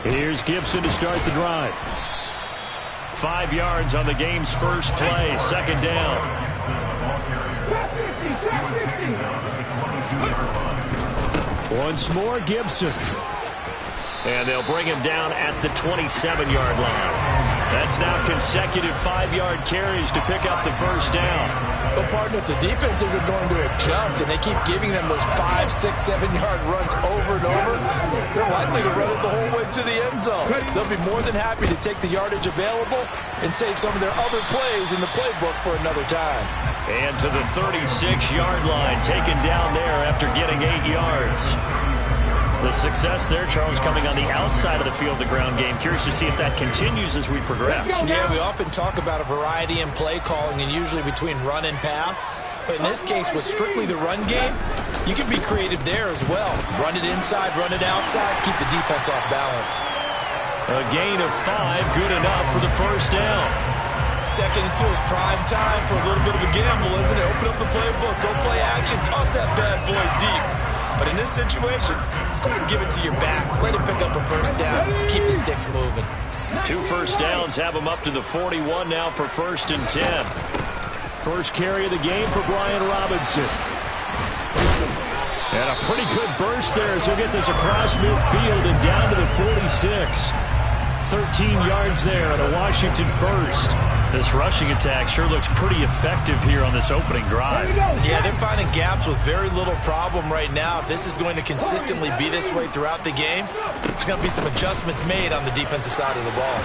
Here's Gibson to start the drive. 5 yards on the game's first play, second down. Once more, Gibson. And they'll bring him down at the 27-yard line. That's now consecutive 5-yard carries to pick up the first down. But, partner, if the defense isn't going to adjust and they keep giving them those 5, 6, 7-yard runs over and over, they're likely to run it the whole way to the end zone. They'll be more than happy to take the yardage available and save some of their other plays in the playbook for another time. And to the 36-yard line, taken down there after getting 8 yards. The success there, Charles, coming on the outside of the field, the ground game. Curious to see if that continues as we progress. Yeah, we often talk about a variety in play calling and usually between run and pass. But in this case, with strictly the run game, you can be creative there as well. Run it inside, run it outside, keep the defense off balance. A gain of 5, good enough for the first down. 2nd and 2 is prime time for a little bit of a gamble, isn't it? Open up the playbook, go play action, toss that bad boy deep. But in this situation, go ahead and give it to your back. Let him pick up a first down. Keep the sticks moving. 2 first downs have him up to the 41 now for 1st and 10. First carry of the game for Brian Robinson. And a pretty good burst there as he'll get this across midfield and down to the 46. 13 yards there at a Washington first. This rushing attack sure looks pretty effective here on this opening drive. Yeah, they're finding gaps with very little problem right now. If this is going to consistently be this way throughout the game, there's going to be some adjustments made on the defensive side of the ball.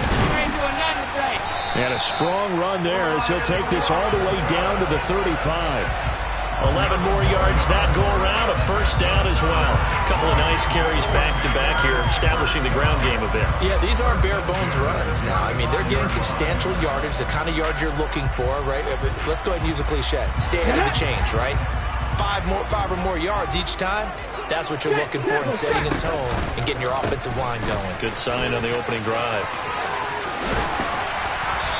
And a strong run there as he'll take this all the way down to the 35. 11 more yards that go around, a first down as well. A couple of nice carries back-to-back here, establishing the ground game a bit. Yeah, these aren't bare-bones runs now. I mean, they're getting substantial yardage, the kind of yards you're looking for, right? Let's go ahead and use a cliche. Stay ahead of the change, right? 5 or more yards each time. That's what you're looking for in setting a tone and getting your offensive line going. Good sign on the opening drive.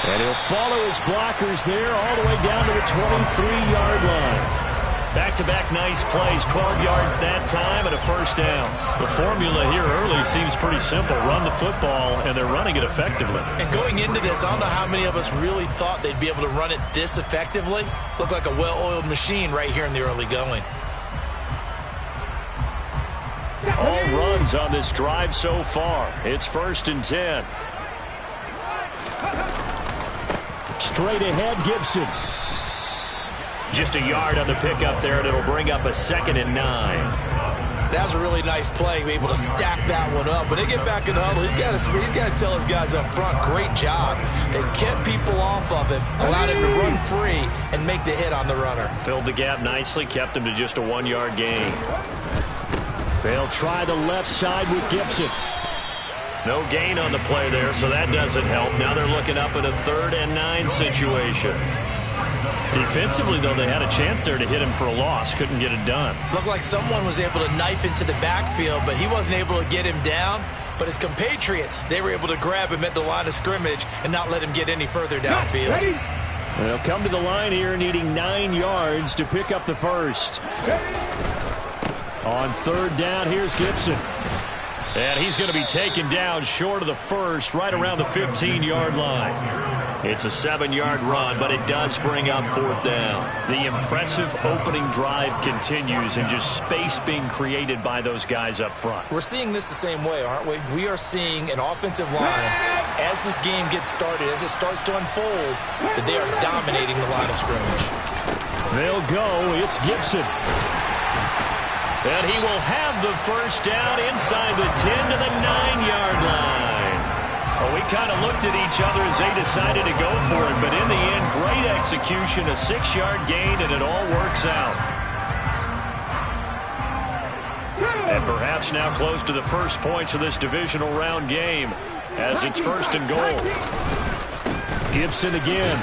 And he'll follow his blockers there all the way down to the 23-yard line. Back-to-back nice plays, 12 yards that time and a first down. The formula here early seems pretty simple. Run the football, and they're running it effectively. And going into this, I don't know how many of us really thought they'd be able to run it this effectively. Looked like a well-oiled machine right here in the early going. All runs on this drive so far. It's 1st and 10. Straight ahead, Gibson. Just a yard on the pickup there, and it'll bring up a 2nd and 9. That was a really nice play, be able to stack that one up. When they get back in the huddle, he's got to tell his guys up front, great job. They kept people off of him, allowed him to run free, and make the hit on the runner. Filled the gap nicely, kept him to just a 1-yard gain. They'll try the left side with Gibson. No gain on the play there, so that doesn't help. Now they're looking up at a 3rd and 9 situation. Defensively, though, they had a chance there to hit him for a loss. Couldn't get it done. Looked like someone was able to knife into the backfield, but he wasn't able to get him down. But his compatriots, they were able to grab him at the line of scrimmage and not let him get any further downfield. They'll come to the line here needing 9 yards to pick up the first. On 3rd down, here's Gibson. And he's going to be taken down short of the first, right around the 15-yard line. It's a 7-yard run, but it does bring up 4th down. The impressive opening drive continues, and just space being created by those guys up front. We're seeing this the same way, aren't we? We are seeing an offensive line, as this game gets started, as it starts to unfold, that they are dominating the line of scrimmage. They'll go. It's Gibson. And he will have the first down inside the 10 to the 9-yard line. Well, we kind of looked at each other as they decided to go for it, but in the end, great execution, a 6-yard gain, and it all works out. And perhaps now close to the first points of this divisional round game as it's 1st and goal. Gibson again.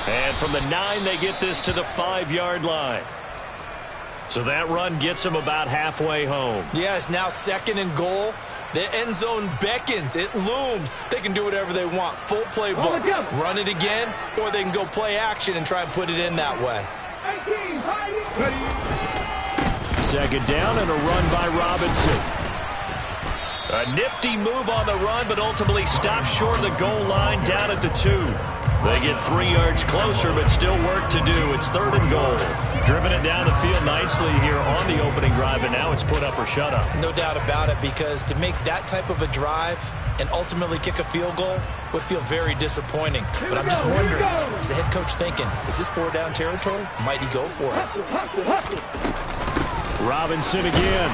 And from the 9, they get this to the 5-yard line. So that run gets them about halfway home. Yeah, it's now 2nd and goal. The end zone beckons. It looms. They can do whatever they want. Full playbook. Run it again, or they can go play action and try and put it in that way. Second down and a run by Robinson. A nifty move on the run, but ultimately stopped short of the goal line down at the 2. They get 3 yards closer, but still work to do. It's 3rd and goal. Driven it down the field nicely here on the opening drive, and now it's put up or shut up. No doubt about it, because to make that type of a drive and ultimately kick a field goal would feel very disappointing. But I'm just wondering, is the head coach thinking, is this 4-down territory? Might he go for it? Robinson again.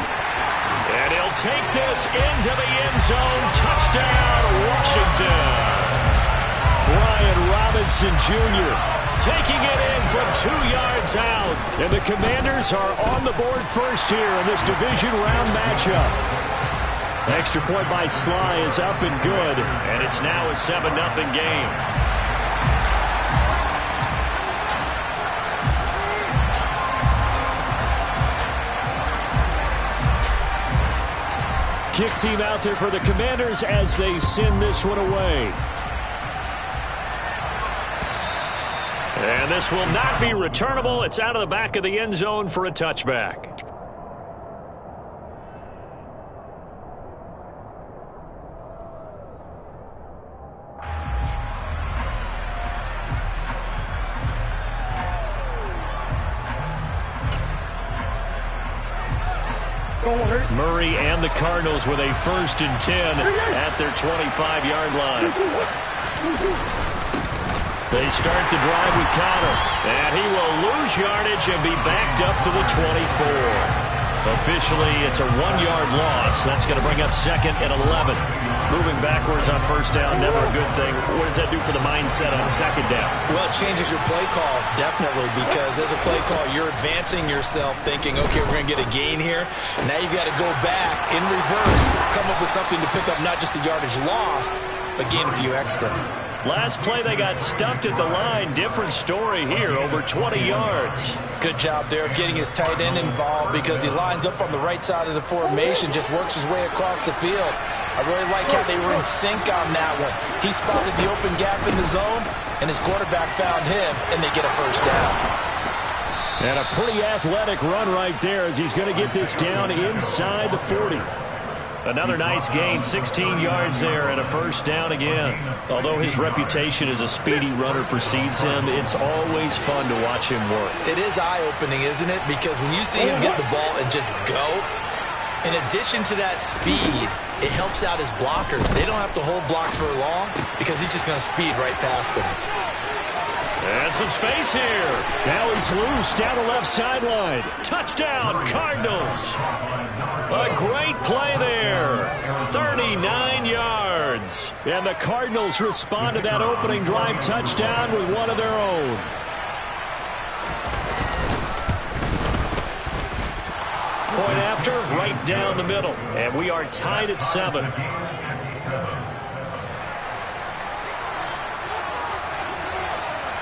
And he'll take this into the end zone. Touchdown, Washington. Brian Robinson Jr. taking it in from 2 yards out. And the Commanders are on the board first here in this division round matchup. Extra point by Sly is up and good. And it's now a 7-0 game. Kick team out there for the Commanders as they send this one away. And this will not be returnable. It's out of the back of the end zone for a touchback. Murray and the Cardinals with a 1st and 10 at their 25-yard line. They start the drive with Connor, and he will lose yardage and be backed up to the 24. Officially, it's a 1-yard loss. That's going to bring up 2nd and 11. Moving backwards on 1st down, never a good thing. What does that do for the mindset on 2nd down? Well, it changes your play calls, definitely, because as a play call, you're advancing yourself thinking, okay, we're going to get a gain here. Now you've got to go back in reverse, come up with something to pick up not just the yardage lost, but gain a few extra. Last play, they got stuffed at the line. Different story here, over 20 yards. Good job there of getting his tight end involved, because he lines up on the right side of the formation, just works his way across the field. I really like how they were in sync on that one. He spotted the open gap in the zone, and his quarterback found him, and they get a 1st down. And a pretty athletic run right there as he's going to get this down inside the 40. Another nice gain, 16 yards there, and a 1st down again. Although his reputation as a speedy runner precedes him, it's always fun to watch him work. It is eye-opening, isn't it? Because when you see him get the ball and just go, in addition to that speed, it helps out his blockers. They don't have to hold blocks for long because he's just going to speed right past them. And some space here. Now he's loose down the left sideline. Touchdown, Cardinals. A great play there. 39 yards. And the Cardinals respond to that opening drive touchdown with one of their own. Point after, right down the middle. And we are tied at 7.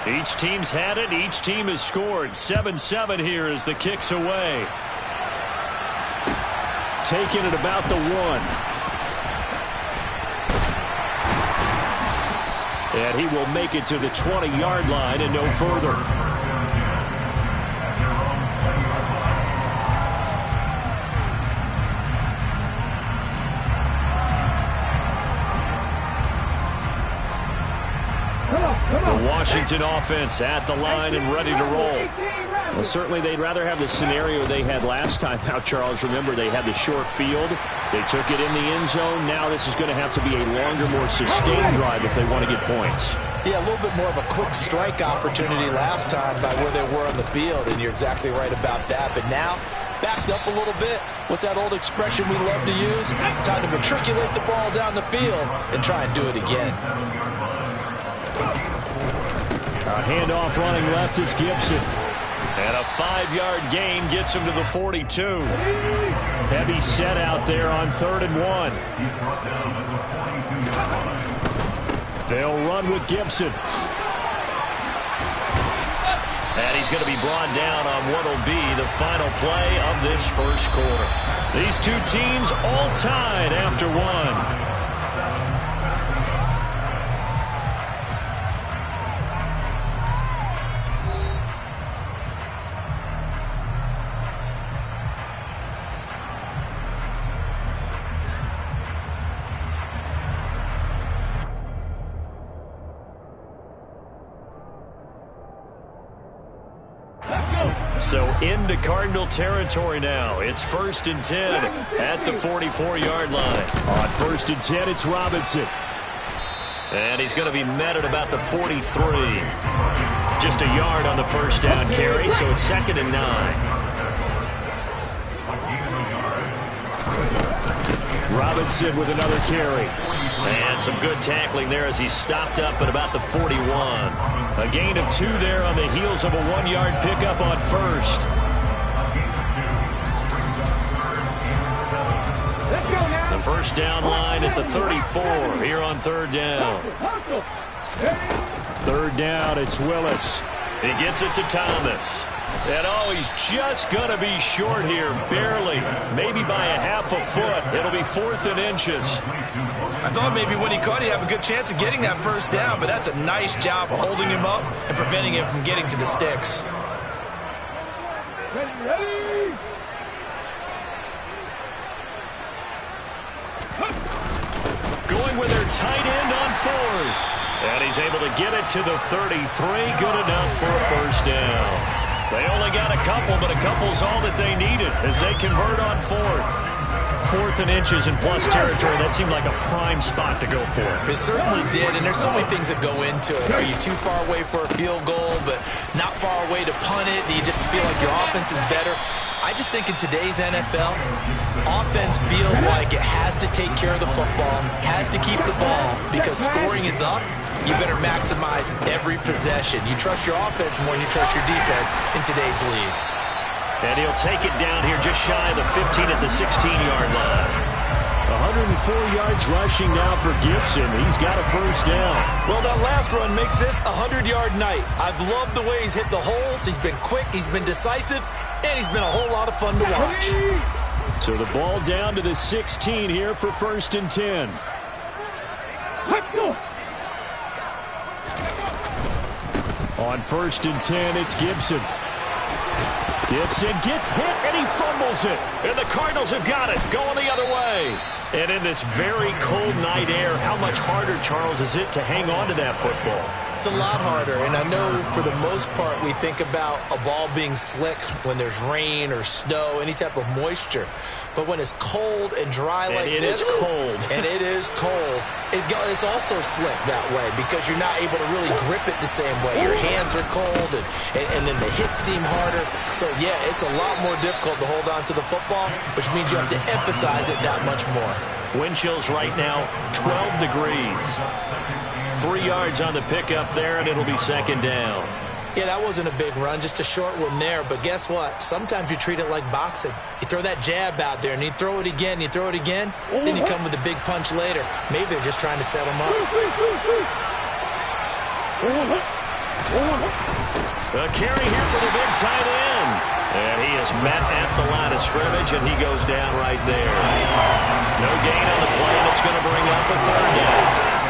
Each team's had it. Each team has scored. 7-7 here as the kick's away. Taking it about the 1. And he will make it to the 20-yard line and no further. The Washington offense at the line and ready to roll. Well, certainly they'd rather have the scenario they had last time out, Charles. Remember, they had the short field. They took it in the end zone. Now this is going to have to be a longer, more sustained drive if they want to get points. Yeah, a little bit more of a quick strike opportunity last time by where they were on the field, and you're exactly right about that. But now, backed up a little bit. What's that old expression we love to use? Time to matriculate the ball down the field and try and do it again. A handoff running left is Gibson. And a 5-yard gain gets him to the 42. Heavy set out there on 3rd and 1. They'll run with Gibson. And he's going to be brought down on what will be the final play of this first quarter. These two teams all tied after 1. So into Cardinal territory now. It's 1st and 10 at the 44-yard line. On 1st and 10, it's Robinson. And he's going to be met at about the 43. Just a yard on the first down carry, so it's 2nd and 9. Robinson with another carry. And some good tackling there as he stopped up at about the 41. A gain of 2 there on the heels of a 1-yard pickup on first. The first down line at the 34 here on 3rd down. 3rd down, it's Willis. He gets it to Thomas. And oh, he's just going to be short here, barely. Maybe by a half a foot. It'll be 4th and inches. I thought maybe when he caught, he'd have a good chance of getting that first down, but that's a nice job of holding him up and preventing him from getting to the sticks. Going with their tight end on 4th. And he's able to get it to the 33. Good enough for a first down. They only got a couple, but a couple's all that they needed as they convert on 4th. 4th and inches in plus territory. That seemed like a prime spot to go for. It certainly did, and there's so many things that go into it. Are you too far away for a field goal, but not far away to punt it? Do you just feel like your offense is better? I just think in today's NFL, offense feels like it has to take care of the football, has to keep the ball, because scoring is up. You better maximize every possession. You trust your offense more than you trust your defense in today's league. And he'll take it down here just shy of the 15 at the 16-yard line. 104 yards rushing now for Gibson. He's got a first down. Well, that last run makes this a 100-yard night. I've loved the way he's hit the holes. He's been quick, he's been decisive, and he's been a whole lot of fun to watch. So the ball down to the 16 here for 1st and 10. On 1st and 10, it's Gibson. Gibson gets hit, and he fumbles it. And the Cardinals have got it, going the other way. And in this very cold night air, how much harder, Charles, is it to hang on to that football? It's a lot harder, and I know for the most part we think about a ball being slick when there's rain or snow, any type of moisture. But when it's cold and dry like this, and it is cold, it's also slick that way because you're not able to really grip it the same way. Your hands are cold, and then the hits seem harder. So, yeah, it's a lot more difficult to hold on to the football, which means you have to emphasize it that much more. Wind chills right now, 12 degrees. 3 yards on the pickup there, and it'll be 2nd down. Yeah, that wasn't a big run, just a short one there. But guess what? Sometimes you treat it like boxing. You throw that jab out there, and you throw it again, then you come with a big punch later. Maybe they're just trying to set him up. A carry here for the big tight end. And he is met at the line of scrimmage, and he goes down right there. No gain on the play, and it's going to bring up a 3rd down.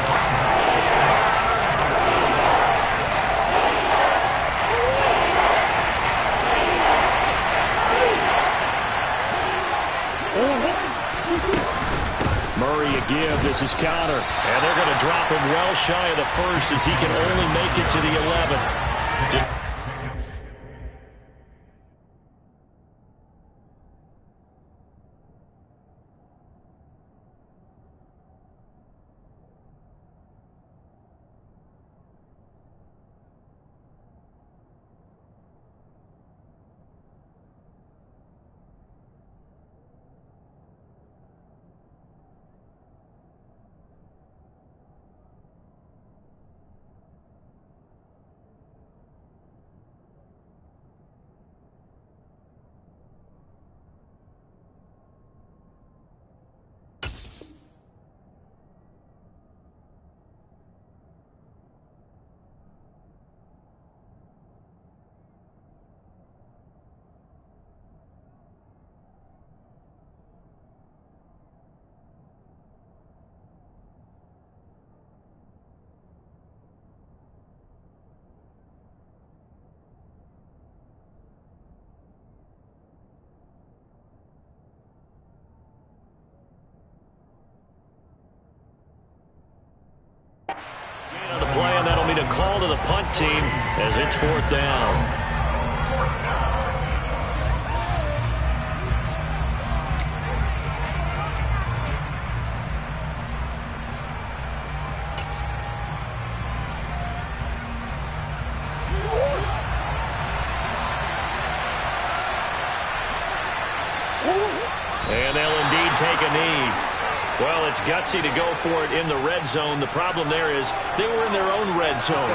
Murray a give. This is Connor. And they're going to drop him well shy of the 1st as he can only make it to the 11. On the play, and that'll mean a call to the punt team as it's 4th down. need. Well, it's gutsy to go for it in the red zone. The problem there is they were in their own red zone.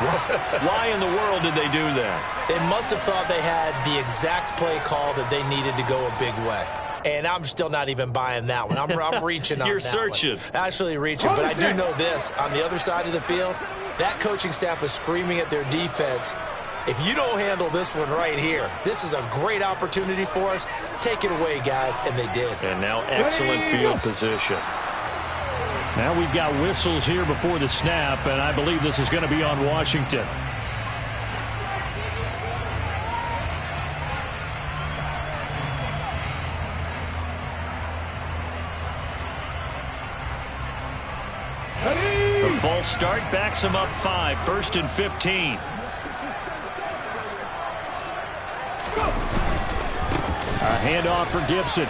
Why in the world did they do that? They must have thought they had the exact play call that they needed to go a big way. And I'm still not even buying that one. I'm reaching on You're that searching. one. Actually reaching. But I do know this. On the other side of the field, that coaching staff was screaming at their defense, if you don't handle this one right here, this is a great opportunity for us. Take it away, guys. And they did. And now excellent field position. Now we've got whistles here before the snap, and I believe this is going to be on Washington. The false start backs him up 5, 1st and 15. A handoff for Gibson.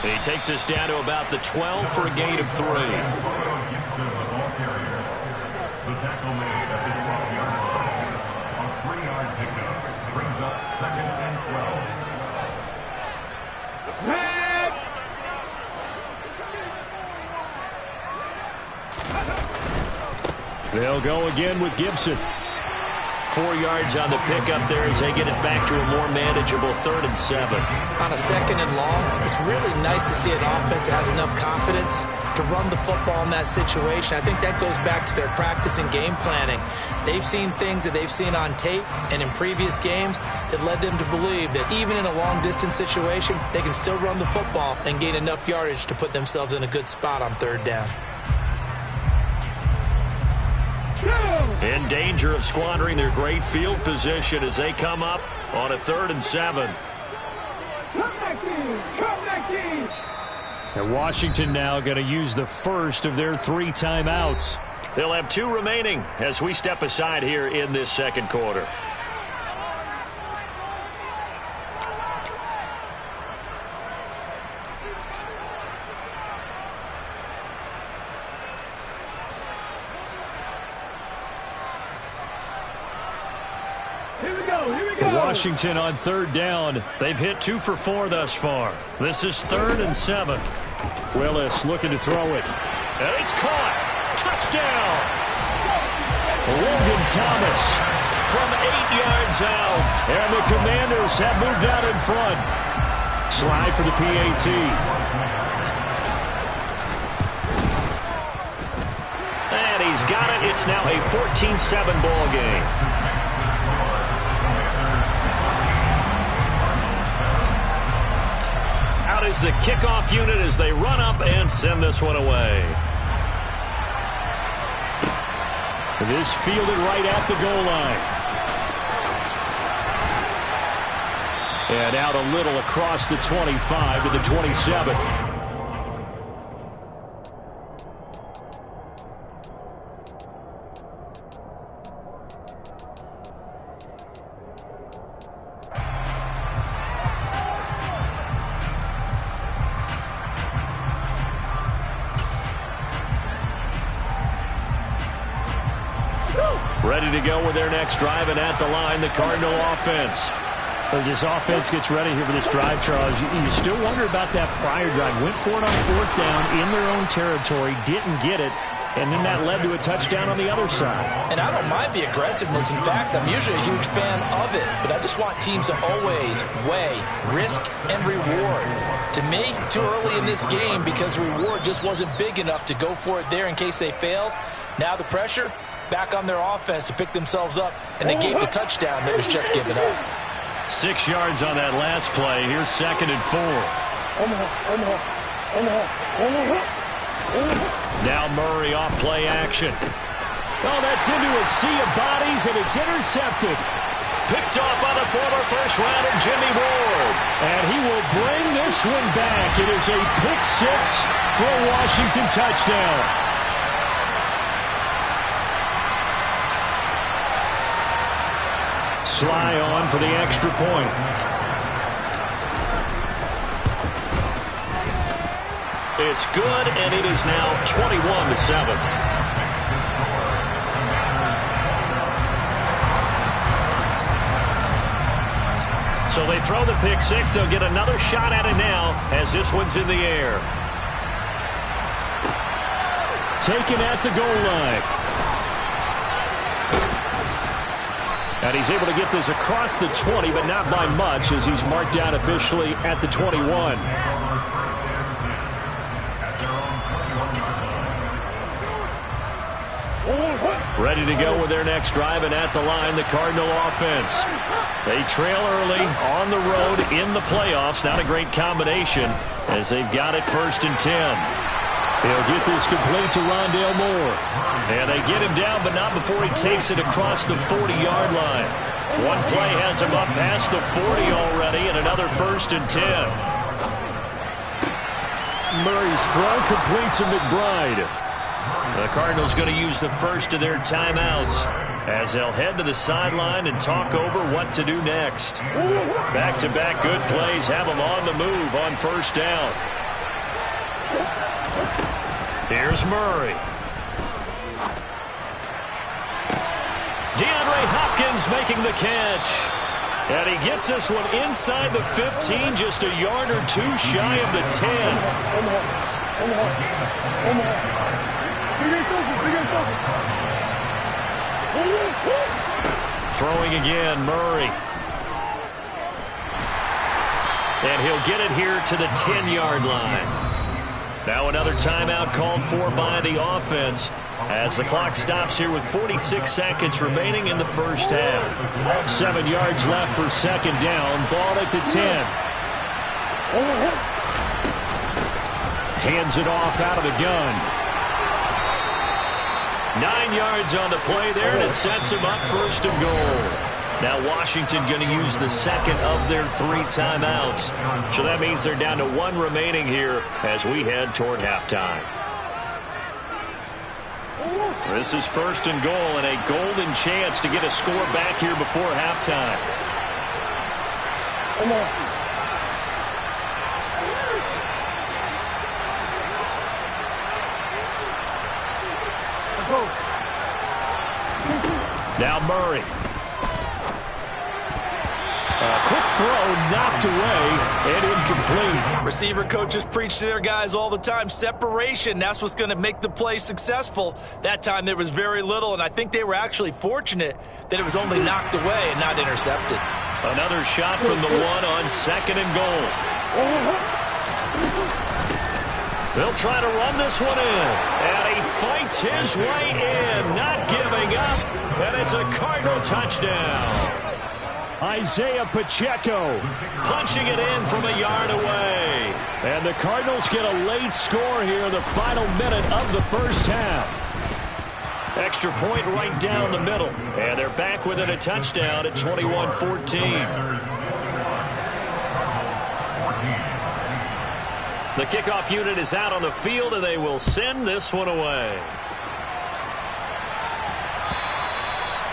He takes us down to about the 12 for a gain of 3. The tackle made at the 12-yard line. A 3-yard pickup brings up 2nd and 12. They'll go again with Gibson. 4 yards on the pickup there as they get it back to a more manageable 3rd and 7. On a 2nd and long, it's really nice to see an offense that has enough confidence to run the football in that situation. I think that goes back to their practice and game planning. They've seen things that they've seen on tape and in previous games that led them to believe that even in a long-distance situation, they can still run the football and gain enough yardage to put themselves in a good spot on 3rd down. In danger of squandering their great field position as they come up on a 3rd and 7. And Washington now going to use the first of their 3 timeouts. They'll have 2 remaining as we step aside here in this 2nd quarter. Washington on 3rd down. They've hit 2 for 4 thus far. This is 3rd and 7. Willis looking to throw it. And it's caught. Touchdown. Logan Thomas From 8 yards out. And the Commanders have moved out in front. Slide for the PAT. And he's got it. It's now a 14-7 ball game. Is the kickoff unit as they run up and send this one away. This fielded right at the goal line. And out a little across the 25 to the 27. Ready to go with their next drive, and at the line, the Cardinal offense. As this offense gets ready here for this drive, Charles, you still wonder about that prior drive. Went for it on 4th down in their own territory, didn't get it, and then that led to a touchdown on the other side. And I don't mind the aggressiveness. In fact, I'm usually a huge fan of it. But I just want teams to always weigh risk and reward. To me, too early in this game because the reward just wasn't big enough to go for it there in case they failed. Now the pressure back on their offense to pick themselves up and negate the touchdown that was just given up. 6 yards on that last play. Here's 2nd and 4. Now Murray off play action. Oh, that's into a sea of bodies, and it's intercepted. Picked off by the former first-rounder Jimmy Ward. And he will bring this one back. It is a pick 6 for a Washington touchdown. Sly on for the extra point. It's good, and it is now 21-7. So they throw the pick six. They'll get another shot at it now as this one's in the air. Taken at the goal line. And he's able to get this across the 20, but not by much as he's marked down officially at the 21. Ready to go with their next drive, and at the line, the Cardinal offense. They trail early on the road in the playoffs. Not a great combination as they've got it 1st and 10. He'll get this complete to Rondale Moore. And they get him down, but not before he takes it across the 40-yard line. One play has him up past the 40 already, and another 1st and 10. Murray's throw complete to McBride. The Cardinals going to use the first of their timeouts as they'll head to the sideline and talk over what to do next. Back-to-back good plays have them on the move on 1st down. Here's Murray. DeAndre Hopkins making the catch. And he gets this one inside the 15, just a yard or two shy of the 10. Throwing again, Murray. And he'll get it here to the 10-yard line. Now another timeout called for by the offense as the clock stops here with 46 seconds remaining in the 1st half. 7 yards left for 2nd down. Ball at the 10. Hands it off out of the gun. 9 yards on the play there, and it sets him up 1st and goal. Now Washington going to use the 2nd of their 3 timeouts. So that means they're down to 1 remaining here as we head toward halftime. This is 1st and goal and a golden chance to get a score back here before halftime. Now Murray. Quick throw knocked away and incomplete. Receiver coaches preach to their guys all the time. Separation, that's what's going to make the play successful. That time there was very little, and I think they were actually fortunate that it was only knocked away and not intercepted. Another shot from the 1 on 2nd and goal. They'll try to run this one in. And he fights his way in, not giving up. And it's a Cardinal touchdown. Isaiah Pacheco punching it in from a yard away. And the Cardinals get a late score here in the final minute of the 1st half. Extra point right down the middle. And they're back within a touchdown at 21-14. The kickoff unit is out on the field, and they will send this one away.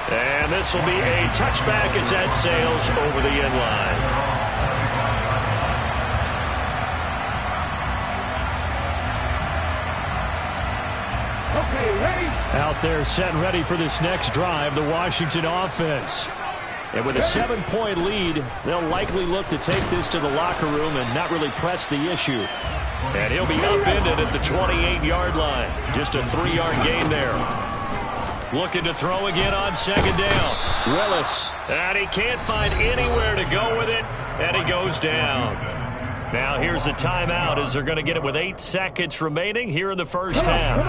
And this will be a touchback as that sails over the end line. Okay, ready? Out there set and ready for this next drive, the Washington offense. And with a 7-point lead, they'll likely look to take this to the locker room and not really press the issue. And he'll be upended at the 28-yard line. Just a 3-yard gain there. Looking to throw again on 2nd down. Willis. And he can't find anywhere to go with it. And he goes down. Now here's a timeout as they're going to get it with 8 seconds remaining here in the 1st half.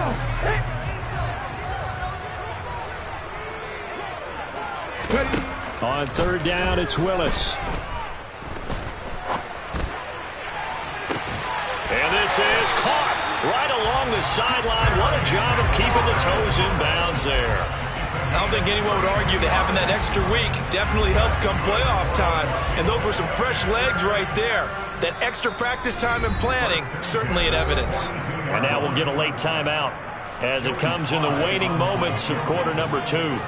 On 3rd down, it's Willis. And this is caught right along the sideline. What a job of keeping the toes in bounds there. I don't think anyone would argue that having that extra week definitely helps come playoff time. And those were some fresh legs right there. That extra practice time and planning, certainly in evidence. And now we'll get a late timeout as it comes in the waning moments of quarter number 2.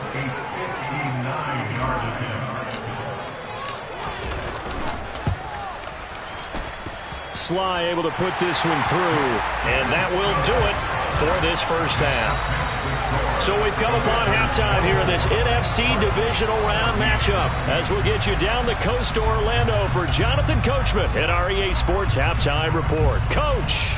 Sly able to put this one through. And that will do it for this 1st half. So we've come upon halftime here in this NFC Divisional Round matchup as we'll get you down the coast to Orlando for Jonathan Coachman at our EA Sports Halftime Report. Coach.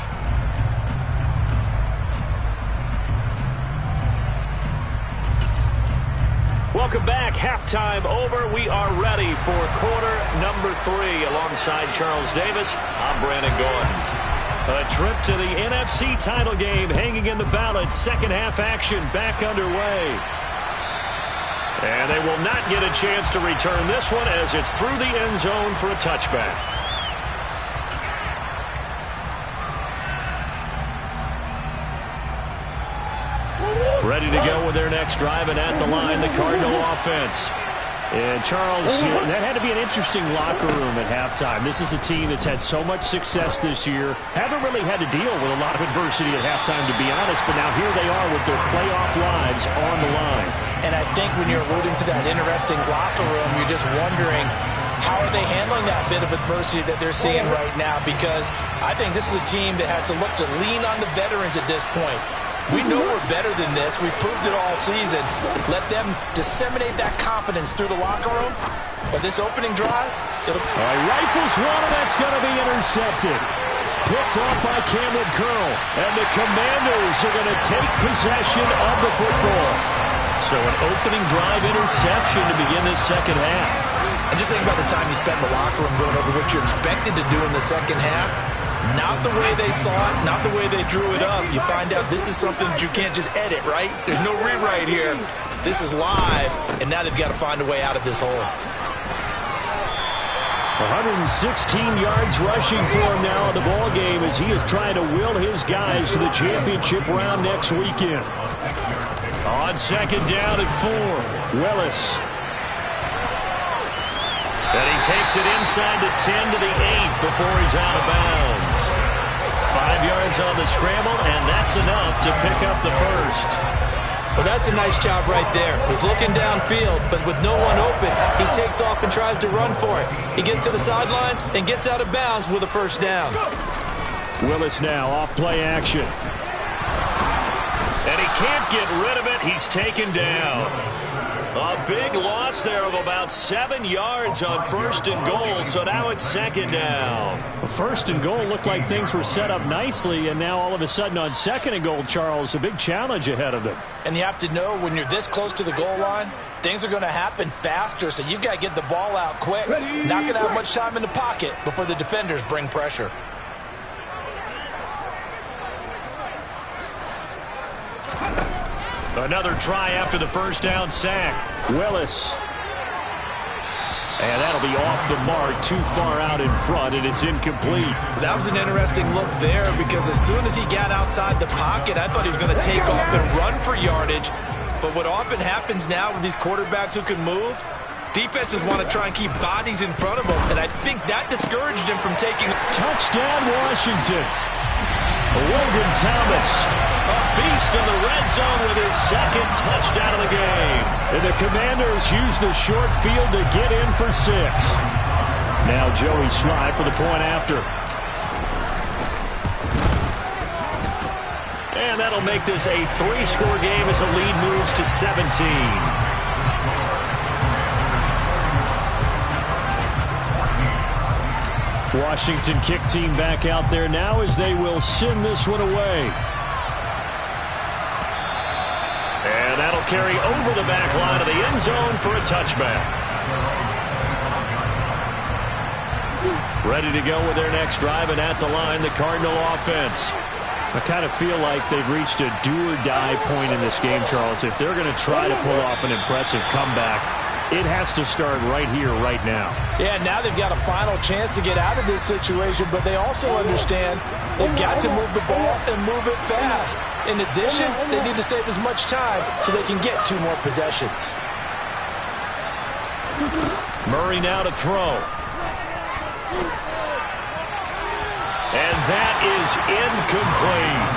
Welcome back. Halftime over. We are ready for quarter number 3 alongside Charles Davis. I'm Brandon Gordon. A trip to the NFC title game hanging in the balance. Second half action back underway. And they will not get a chance to return this one as it's through the end zone for a touchback. Ready to go with their next drive, and at the line, the Cardinal offense. And, Charles, that had to be an interesting locker room at halftime. This is a team that's had so much success this year. Haven't really had to deal with a lot of adversity at halftime, to be honest, but now here they are with their playoff lives on the line. And I think when you're alluding to that interesting locker room, you're just wondering, how are they handling that bit of adversity that they're seeing right now? Because I think this is a team that has to look to lean on the veterans at this point. We know we're better than this. We've proved it all season. Let them disseminate that confidence through the locker room. But this opening drive, rifles one, and that's going to be intercepted. Picked off by Cameron Curl. And the Commanders are going to take possession of the football. So an opening drive interception to begin this second half. And just think about the time you spent in the locker room going over what you expected to do in the second half. Not the way they saw it, not the way they drew it up. You find out this is something that you can't just edit, right? There's no rewrite here. This is live, and now they've got to find a way out of this hole. 116 yards rushing for him now in the ball game as he is trying to will his guys to the championship round next weekend. On second down at 4, Willis. And he takes it inside the 10 to the 8 before he's out of bounds. 5 yards on the scramble, and that's enough to pick up the first. Well, that's a nice job right there. He's looking downfield, but with no one open, he takes off and tries to run for it. He gets to the sidelines and gets out of bounds with a first down. Willis now off play action. And he can't get rid of it. He's taken down. A big loss there of about 7 yards on first and goal, so now it's second down. First and goal looked like things were set up nicely, and now all of a sudden on second and goal, Charles, a big challenge ahead of them. And you have to know when you're this close to the goal line, things are going to happen faster, so you've got to get the ball out quick. Not going to have much time in the pocket before the defenders bring pressure. Another try after the first down sack. Willis. And that'll be off the mark, too far out in front, and it's incomplete. That was an interesting look there because as soon as he got outside the pocket, I thought he was going to take off and run for yardage. But what often happens now with these quarterbacks who can move, defenses want to try and keep bodies in front of them, and I think that discouraged him from taking. Touchdown, Washington. Logan Thomas. A beast in the red zone with his second touchdown of the game. And the Commanders use the short field to get in for 6. Now Joey Sly for the point after. And that'll make this a 3-score game as the lead moves to 17. Washington kick team back out there now as they will send this one away. And that'll carry over the back line of the end zone for a touchback. Ready to go with their next drive, and at the line, the Cardinal offense. I kind of feel like they've reached a do-or-die point in this game, Charles. If they're going to try to pull off an impressive comeback, it has to start right here, right now. Yeah, now they've got a final chance to get out of this situation, but they also understand they've got to move the ball and move it fast. In addition, they need to save as much time so they can get 2 more possessions. Murray now to throw. And that is incomplete.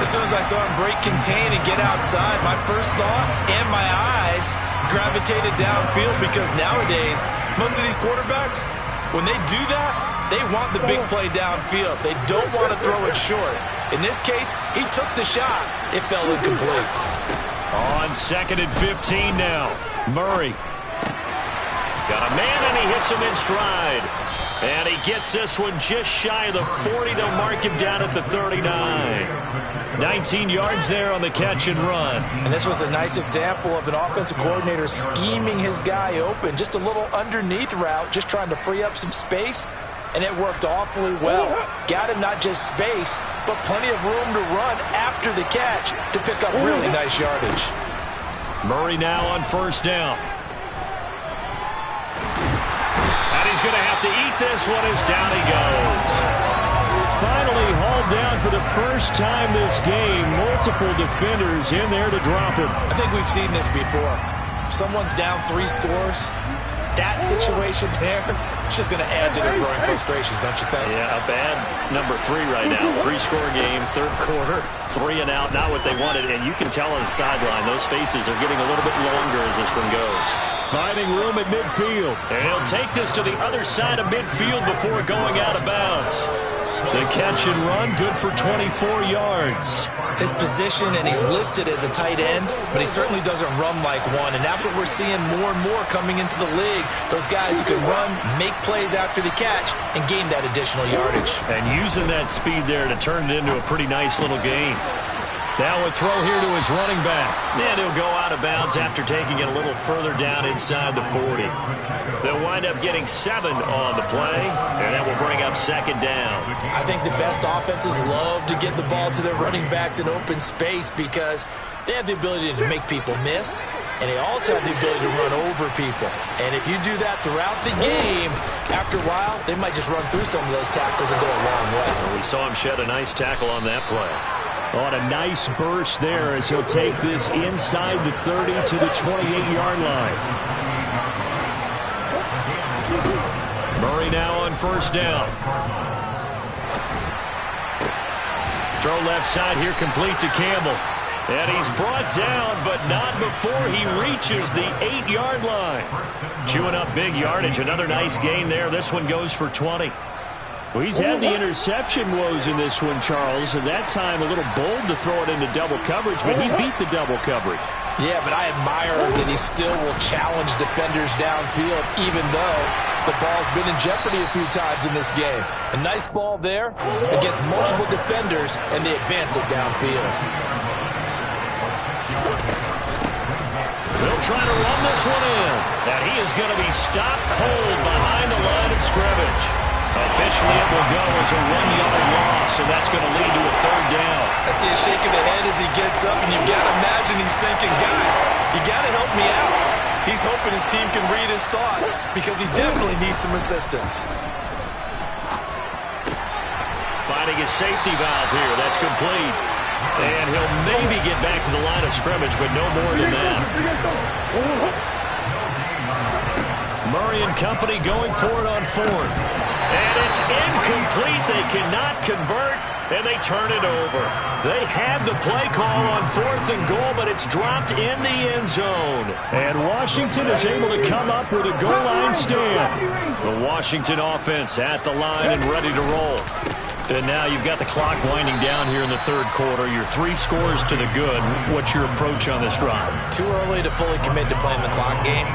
As soon as I saw him break contain and get outside, my first thought and my eyes gravitated downfield because nowadays, most of these quarterbacks, when they do that, they want the big play downfield. They don't want to throw it short. In this case, he took the shot. It fell incomplete. On 2nd and 15 now. Murray. Got a man, and he hits him in stride. And he gets this one just shy of the 40. They'll mark him down at the 39. 19 yards there on the catch and run. And this was a nice example of an offensive coordinator scheming his guy open. Just a little underneath route, just trying to free up some space. And it worked awfully well. Got him not just space, but plenty of room to run after the catch to pick up really nice yardage. Murray now on 1st down. And he's going to have to eat this one as down he goes. Finally hauled down for the first time this game. Multiple defenders in there to drop him. I think we've seen this before. Someone's down 3 scores. That situation there, it's just going to add to their growing frustrations, don't you think? Yeah, a bad number 3 right now. 3-score game, 3rd quarter, 3 and out, not what they wanted. And you can tell on the sideline, those faces are getting a little bit longer as this one goes. Finding room at midfield. And he'll take this to the other side of midfield before going out of bounds. The catch and run, good for 24 yards. His position, and he's listed as a tight end, but he certainly doesn't run like one, and that's what we're seeing more and more coming into the league. Those guys who can run, make plays after the catch, and gain that additional yardage. And using that speed there to turn it into a pretty nice little game. Now a throw here to his running back. And he'll go out of bounds after taking it a little further down inside the 40. They'll wind up getting 7 on the play, and that will bring up 2nd down. I think the best offenses love to get the ball to their running backs in open space because they have the ability to make people miss, and they also have the ability to run over people. And if you do that throughout the game, after a while, they might just run through some of those tackles and go a long way. Well, we saw him shed a nice tackle on that play. On a nice burst there as he'll take this inside the 30 to the 28-yard line. Murray now on 1st down. Throw left side here, complete to Campbell. And he's brought down, but not before he reaches the 8-yard line. Chewing up big yardage. Another nice gain there. This one goes for 20. Well, he's had the interception woes in this one, Charles, and that time a little bold to throw it into double coverage, but he beat the double coverage. Yeah, but I admire that he still will challenge defenders downfield, even though the ball's been in jeopardy a few times in this game. A nice ball there against multiple defenders, and they advance it downfield. They'll try to run this one in, and he is going to be stopped cold behind the line of scrimmage. Officially, it will go as a 1-yard loss, and that's going to lead to a 3rd down. I see a shake of the head as he gets up, and you've got to imagine he's thinking, guys, you got to help me out. He's hoping his team can read his thoughts because he definitely needs some assistance. Finding his safety valve here. That's complete. And he'll maybe get back to the line of scrimmage, but no more than that. Murray and company going for it on 4th. And it's incomplete. They cannot convert, and they turn it over. They had the play call on 4th and goal, but it's dropped in the end zone. And Washington is able to come up with a goal line stand. The Washington offense at the line and ready to roll. And now you've got the clock winding down here in the 3rd quarter. You're 3 scores to the good. What's your approach on this drive? Too early to fully commit to playing the clock game.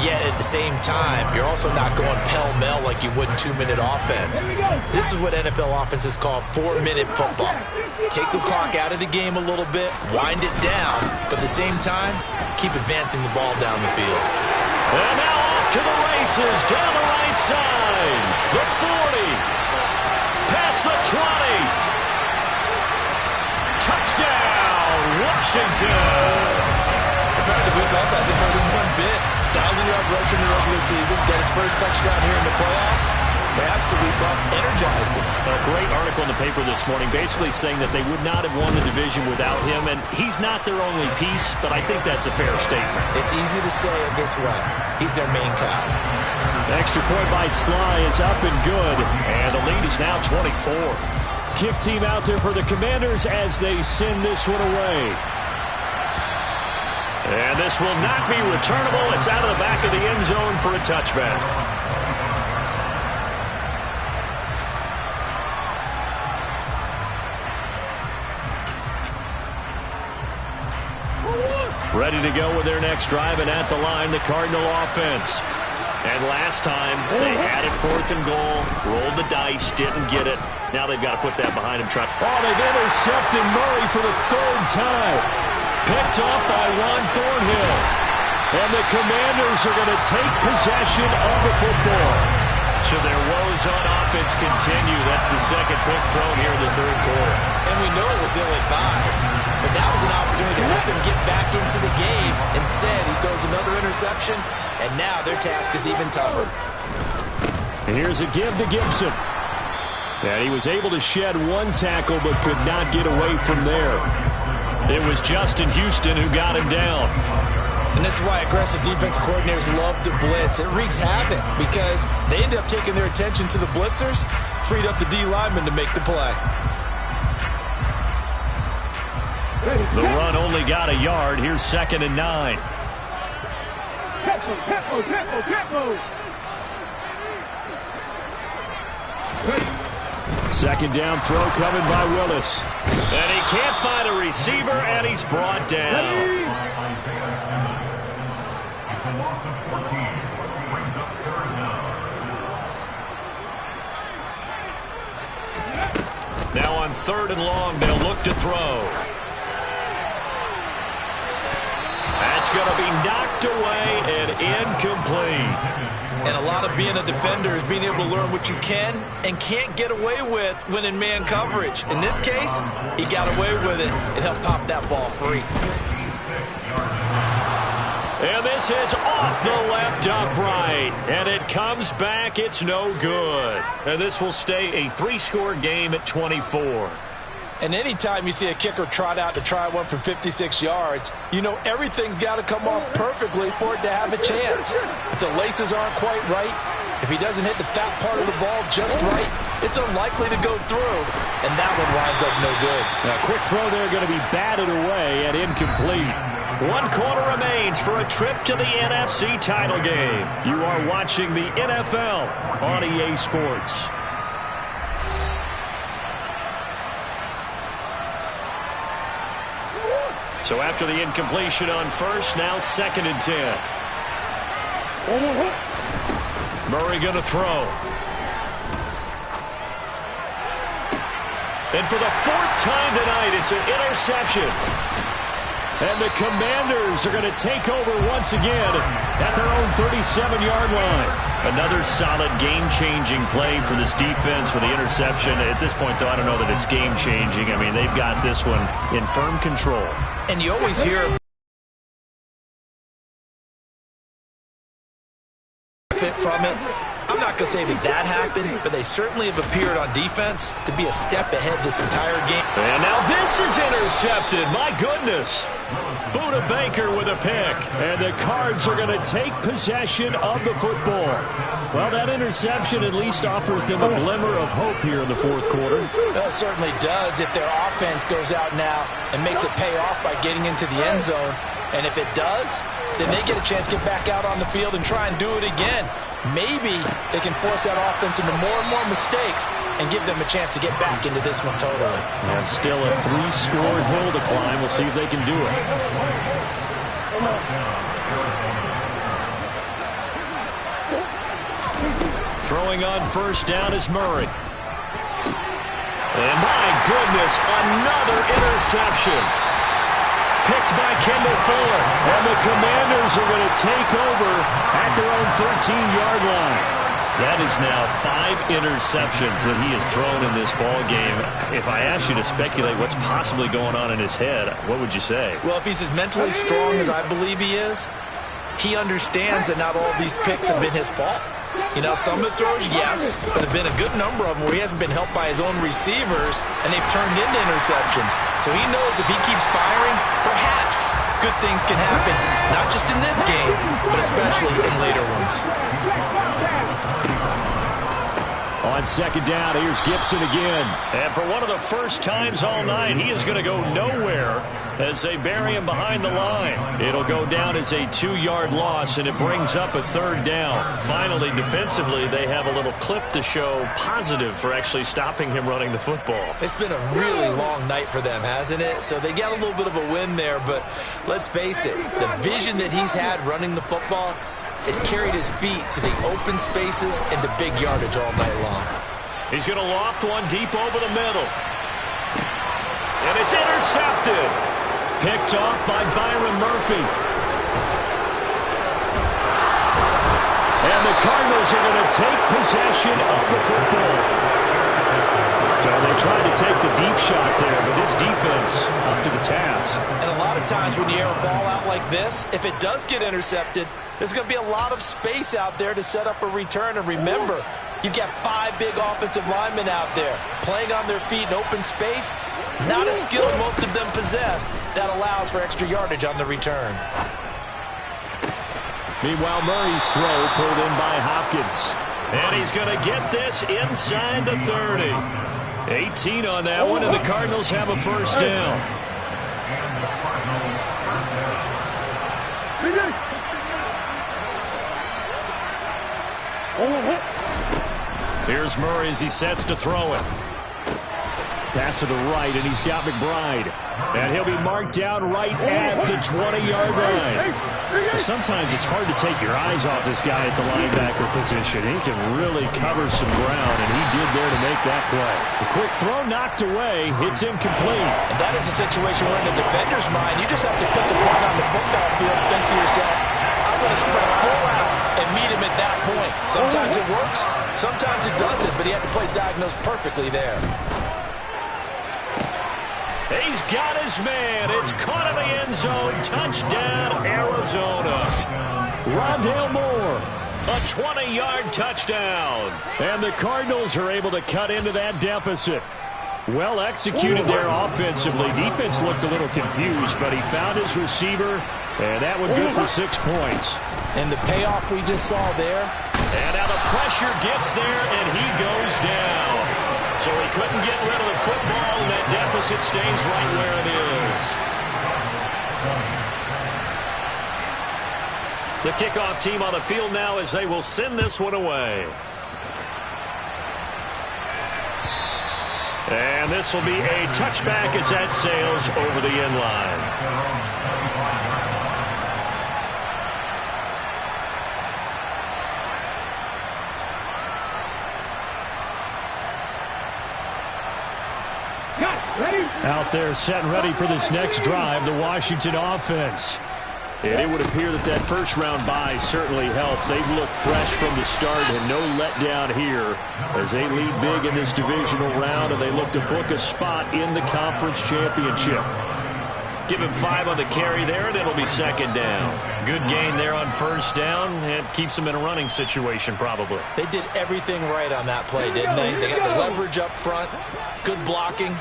Yet at the same time, you're also not going pell-mell like you would in 2-minute offense. This is what NFL offenses call 4-minute football. Take the clock out of the game a little bit, wind it down, but at the same time, keep advancing the ball down the field. And now off to the races, down the right side. The 40. Past the 20. Touchdown, Washington. Apparently the Bills offense hasn't hurt him one bit. 1,000-yard rush in the regular season, got his first touchdown here in the playoffs. Perhaps the week off energized him. A great article in the paper this morning basically saying that they would not have won the division without him, and he's not their only piece, but I think that's a fair statement. It's easy to say it this way. He's their main guy. Extra point by Sly is up and good, and the lead is now 24. Kick team out there for the Commanders as they send this one away. And this will not be returnable. It's out of the back of the end zone for a touchback. Ready to go with their next drive, and at the line, the Cardinal offense. And last time, they had it 4th and goal, rolled the dice, didn't get it. Now they've got to put that behind them. Oh, they've intercepted Murray for the 3rd time. Picked off by Ron Thornhill. And the Commanders are going to take possession of the football. So their woes on offense continue. That's the 2nd pick thrown here in the 3rd quarter. And we know it was ill-advised, but that was an opportunity to help them get back into the game. Instead, he throws another interception, and now their task is even tougher. And here's a give to Gibson. And he was able to shed 1 tackle, but could not get away from there. It was Justin Houston who got him down. And this is why aggressive defense coordinators love to blitz. It wreaks havoc because they end up taking their attention to the blitzers, freed up the D lineman to make the play. The run only got a yard. Here's 2nd and 9. Second down throw coming by Willis. And he can't find a receiver, and he's brought down. It's a loss of 14. Brings up 3rd down. Now on 3rd and long, they'll look to throw. That's going to be knocked away and incomplete. And a lot of being a defender is being able to learn what you can and can't get away with when in man coverage. In this case, he got away with it and helped pop that ball free. And this is off the left upright. And it comes back. It's no good. And this will stay a 3-score game at 24. And anytime you see a kicker trot out to try one from 56 yards, you know everything's got to come off perfectly for it to have a chance. If the laces aren't quite right, if he doesn't hit the fat part of the ball just right, it's unlikely to go through. And that one winds up no good. A quick throw there going to be batted away and incomplete. 1 quarter remains for a trip to the NFC title game. You are watching the NFL on EA Sports. So after the incompletion on 1st, now 2nd and 10. Murray going to throw. And for the 4th time tonight, it's an interception. And the Commanders are going to take over once again at their own 37-yard line. Another solid game-changing play for this defense with the interception. At this point, though, I don't know that it's game-changing. I mean, they've got this one in firm control. And you always hear from it. I'm not going to say that happened, but they certainly have appeared on defense to be a step ahead this entire game. And now this is intercepted. My goodness. Buda Baker with a pick. And the Cards are going to take possession of the football. Well, that interception at least offers them a glimmer of hope here in the 4th quarter. Well, it certainly does if their offense goes out now and makes it pay off by getting into the end zone. And if it does, then they get a chance to get back out on the field and try and do it again. Maybe they can force that offense into more and more mistakes and give them a chance to get back into this one totally. And still a 3-score hill to climb. We'll see if they can do it. Throwing on 1st down is Murray. And my goodness, another interception. Picked by Kendall Fuller. And the Commanders are going to take over at their own 13-yard line. That is now 5 interceptions that he has thrown in this ball game. If I asked you to speculate what's possibly going on in his head, what would you say? Well, if he's as mentally strong as I believe he is, he understands that not all of these picks have been his fault. You know, some of the throws, yes, but there have been a good number of them where he hasn't been helped by his own receivers, and they've turned into interceptions. So he knows if he keeps firing, perhaps good things can happen, not just in this game, but especially in later ones. On second down, here's Gibson again. And for one of the first times all night, he is going to go nowhere as they bury him behind the line. It'll go down as a 2-yard loss, and it brings up a third down. Finally, defensively, they have a little clip to show positive for actually stopping him running the football. It's been a really long night for them, hasn't it? So they got a little bit of a win there, but let's face it, the vision that he's had running the football has carried his feet to the open spaces and to big yardage all night long. He's going to loft one deep over the middle. And it's intercepted. Picked off by Byron Murphy. And the Cardinals are going to take possession of the football. So they tried to take the deep shot there, but this defense up to the task. And a lot of times when you air a ball out like this, if it does get intercepted, there's going to be a lot of space out there to set up a return. And remember, you've got 5 big offensive linemen out there playing on their feet in open space. Not a skill most of them possess that allows for extra yardage on the return. Meanwhile, Murray's throw pulled in by Hopkins. And he's going to get this inside the 30. 18 on that one, and the Cardinals have a first down. Here's Murray as he sets to throw it. Pass to the right, and he's got McBride. And he'll be marked down right at the 20-yard line. Sometimes it's hard to take your eyes off this guy at the linebacker position. He can really cover some ground, and he did there to make that play. The quick throw knocked away. It's incomplete. And that is a situation where in the defender's mind, you just have to pick a point on the football field and think to yourself, I'm going to spread full out and meet him at that point. Sometimes it works, sometimes it doesn't, but he had to play diagnosed perfectly there. He's got his man. It's caught in the end zone. Touchdown, Arizona. Rondale Moore. A 20-yard touchdown. And the Cardinals are able to cut into that deficit. Well executed there offensively. Defense looked a little confused, but he found his receiver, and that one good for 6 points. And the payoff we just saw there. And now the pressure gets there, and he goes down. So he couldn't get rid of the football, and that deficit stays right where it is. The kickoff team on the field now as they will send this one away. And this will be a touchback as that sails over the end line. Out there set and ready for this next drive, the Washington offense. And it would appear that that first round bye certainly helped. They've looked fresh from the start and no letdown here as they lead big in this divisional round, and they look to book a spot in the conference championship. Give him 5 on the carry there, and it'll be second down. Good gain there on first down. It keeps them in a running situation probably. They did everything right on that play, didn't they? They got the leverage up front, good blocking.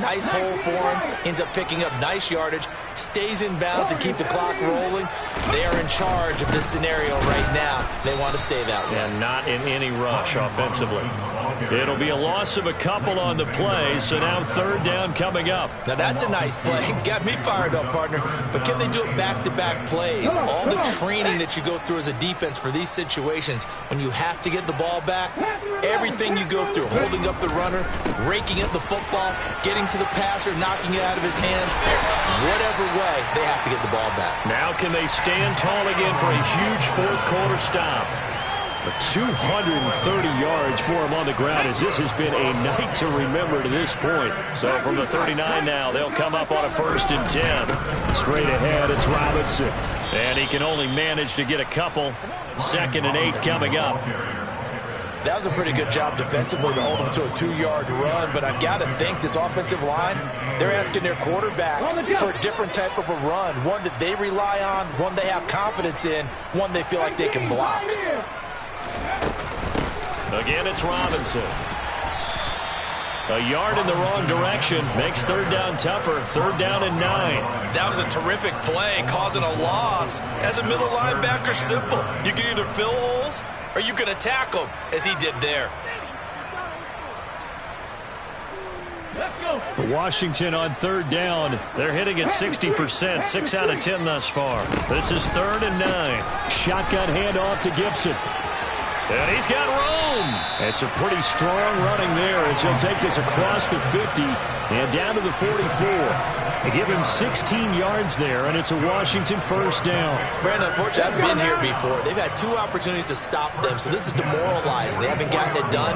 Nice hole for him. Ends up picking up nice yardage. Stays in bounds and keep the clock rolling. They are in charge of this scenario right now. They want to stay that way. And not in any rush offensively. It'll be a loss of a couple on the play, so now third down coming up. Now that's a nice play. Got me fired up, partner. But can they do it back-to-back plays? All the training that you go through as a defense for these situations, when you have to get the ball back, everything you go through, holding up the runner, raking up the football, getting to the passer, knocking it out of his hands, whatever way, they have to get the ball back. Now can they stand tall again for a huge fourth quarter stop? 230 yards for him on the ground as this has been a night to remember to this point. So from the 39 now, they'll come up on a 1st and 10. Straight ahead, it's Robinson. And he can only manage to get a couple. 2nd and 8 coming up. That was a pretty good job defensively to hold them to a 2-yard run, but I've got to think this offensive line, they're asking their quarterback for a different type of a run, one that they rely on, one they have confidence in, one they feel like they can block. Again, it's Robinson. A yard in the wrong direction makes third down tougher. 3rd down and 9. That was a terrific play, causing a loss. As a middle linebacker, simple. You can either fill holes or you can attack them, as he did there. Washington on third down. They're hitting at 60%, 6 out of 10 thus far. This is 3rd and 9. Shotgun handoff to Gibson. And he's got room. It's a pretty strong running there as he'll take this across the 50 and down to the 44. They give him 16 yards there, and it's a Washington first down. Brandon, unfortunately, I've been here before. They've had 2 opportunities to stop them, so this is demoralizing. They haven't gotten it done.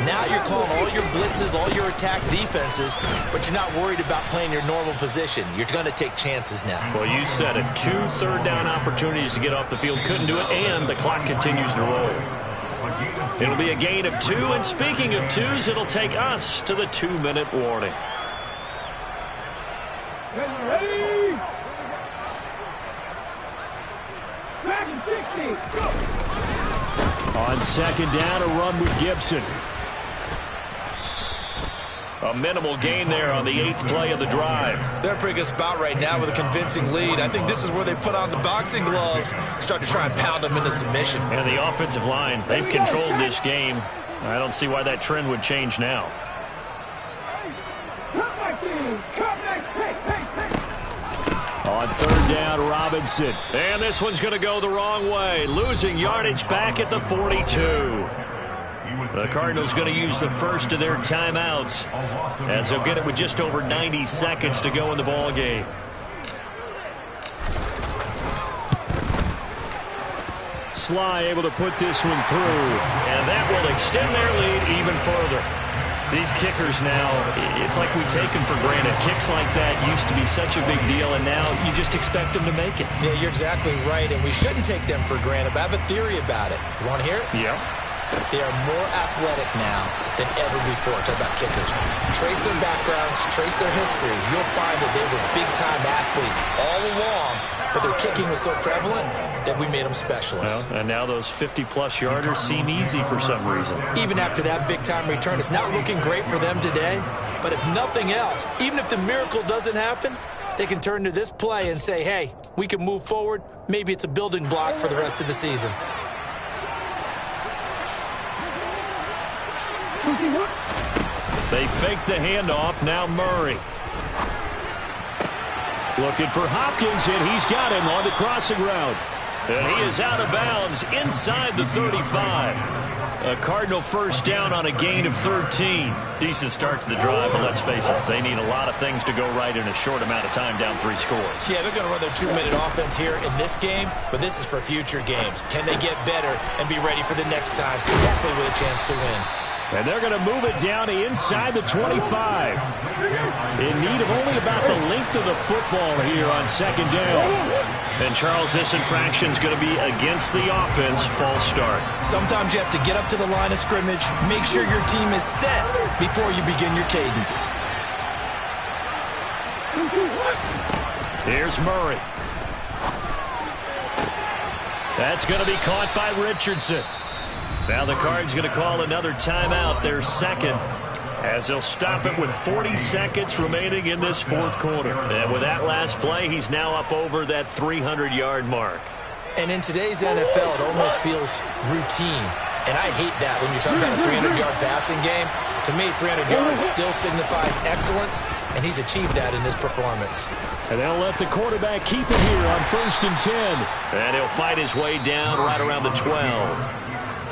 Now you're calling all your blitzes, all your attack defenses, but you're not worried about playing your normal position. You're going to take chances now. Well, you said it. 2 third-down opportunities to get off the field. Couldn't do it, and the clock continues to roll. It'll be a gain of 2, and speaking of 2s, it'll take us to the 2-minute warning. Ready? On second down, a run with Gibson. A minimal gain there on the 8th play of the drive. They're in a pretty good spot right now with a convincing lead. I think this is where they put on the boxing gloves, start to try and pound them into submission. And the offensive line, they've controlled this game. I don't see why that trend would change now. On third down, Robinson. And this one's going to go the wrong way, losing yardage back at the 42. The Cardinals going to use the first of their timeouts as they'll get it with just over 90 seconds to go in the ball game. Sly able to put this one through. And that will extend their lead even further. These kickers now, it's like we take them for granted. Kicks like that used to be such a big deal, and now you just expect them to make it. Yeah, you're exactly right, and we shouldn't take them for granted, but I have a theory about it. You want to hear it? Yeah. They are more athletic now than ever before. Talk about kickers. Trace their backgrounds, trace their histories. You'll find that they were big-time athletes all along, but their kicking was so prevalent that we made them specialists. Well, and now those 50-plus yarders seem easy for some reason. Even after that big-time return, it's not looking great for them today. But if nothing else, even if the miracle doesn't happen, they can turn to this play and say, hey, we can move forward. Maybe it's a building block for the rest of the season. They fake the handoff. Now Murray. Looking for Hopkins, and he's got him on the crossing route. And he is out of bounds inside the 35. A Cardinal first down on a gain of 13. Decent start to the drive, but let's face it, they need a lot of things to go right in a short amount of time, down 3 scores. Yeah, they're going to run their 2-minute offense here in this game, but this is for future games. Can they get better and be ready for the next time, hopefully with a chance to win? And they're going to move it down to inside the 25. In need of only about the length of the football here on second down. And, Charles, this infraction is going to be against the offense. False start. Sometimes you have to get up to the line of scrimmage, make sure your team is set before you begin your cadence. Here's Murray. That's going to be caught by Richardson. Now the Cards going to call another timeout, their second, as they'll stop it with 40 seconds remaining in this 4th quarter. And with that last play, he's now up over that 300-yard mark. And in today's NFL, it almost feels routine. And I hate that when you talk about a 300-yard passing game. To me, 300 yards still signifies excellence, and he's achieved that in this performance. And they'll let the quarterback keep it here on 1st and 10. And he'll fight his way down right around the 12.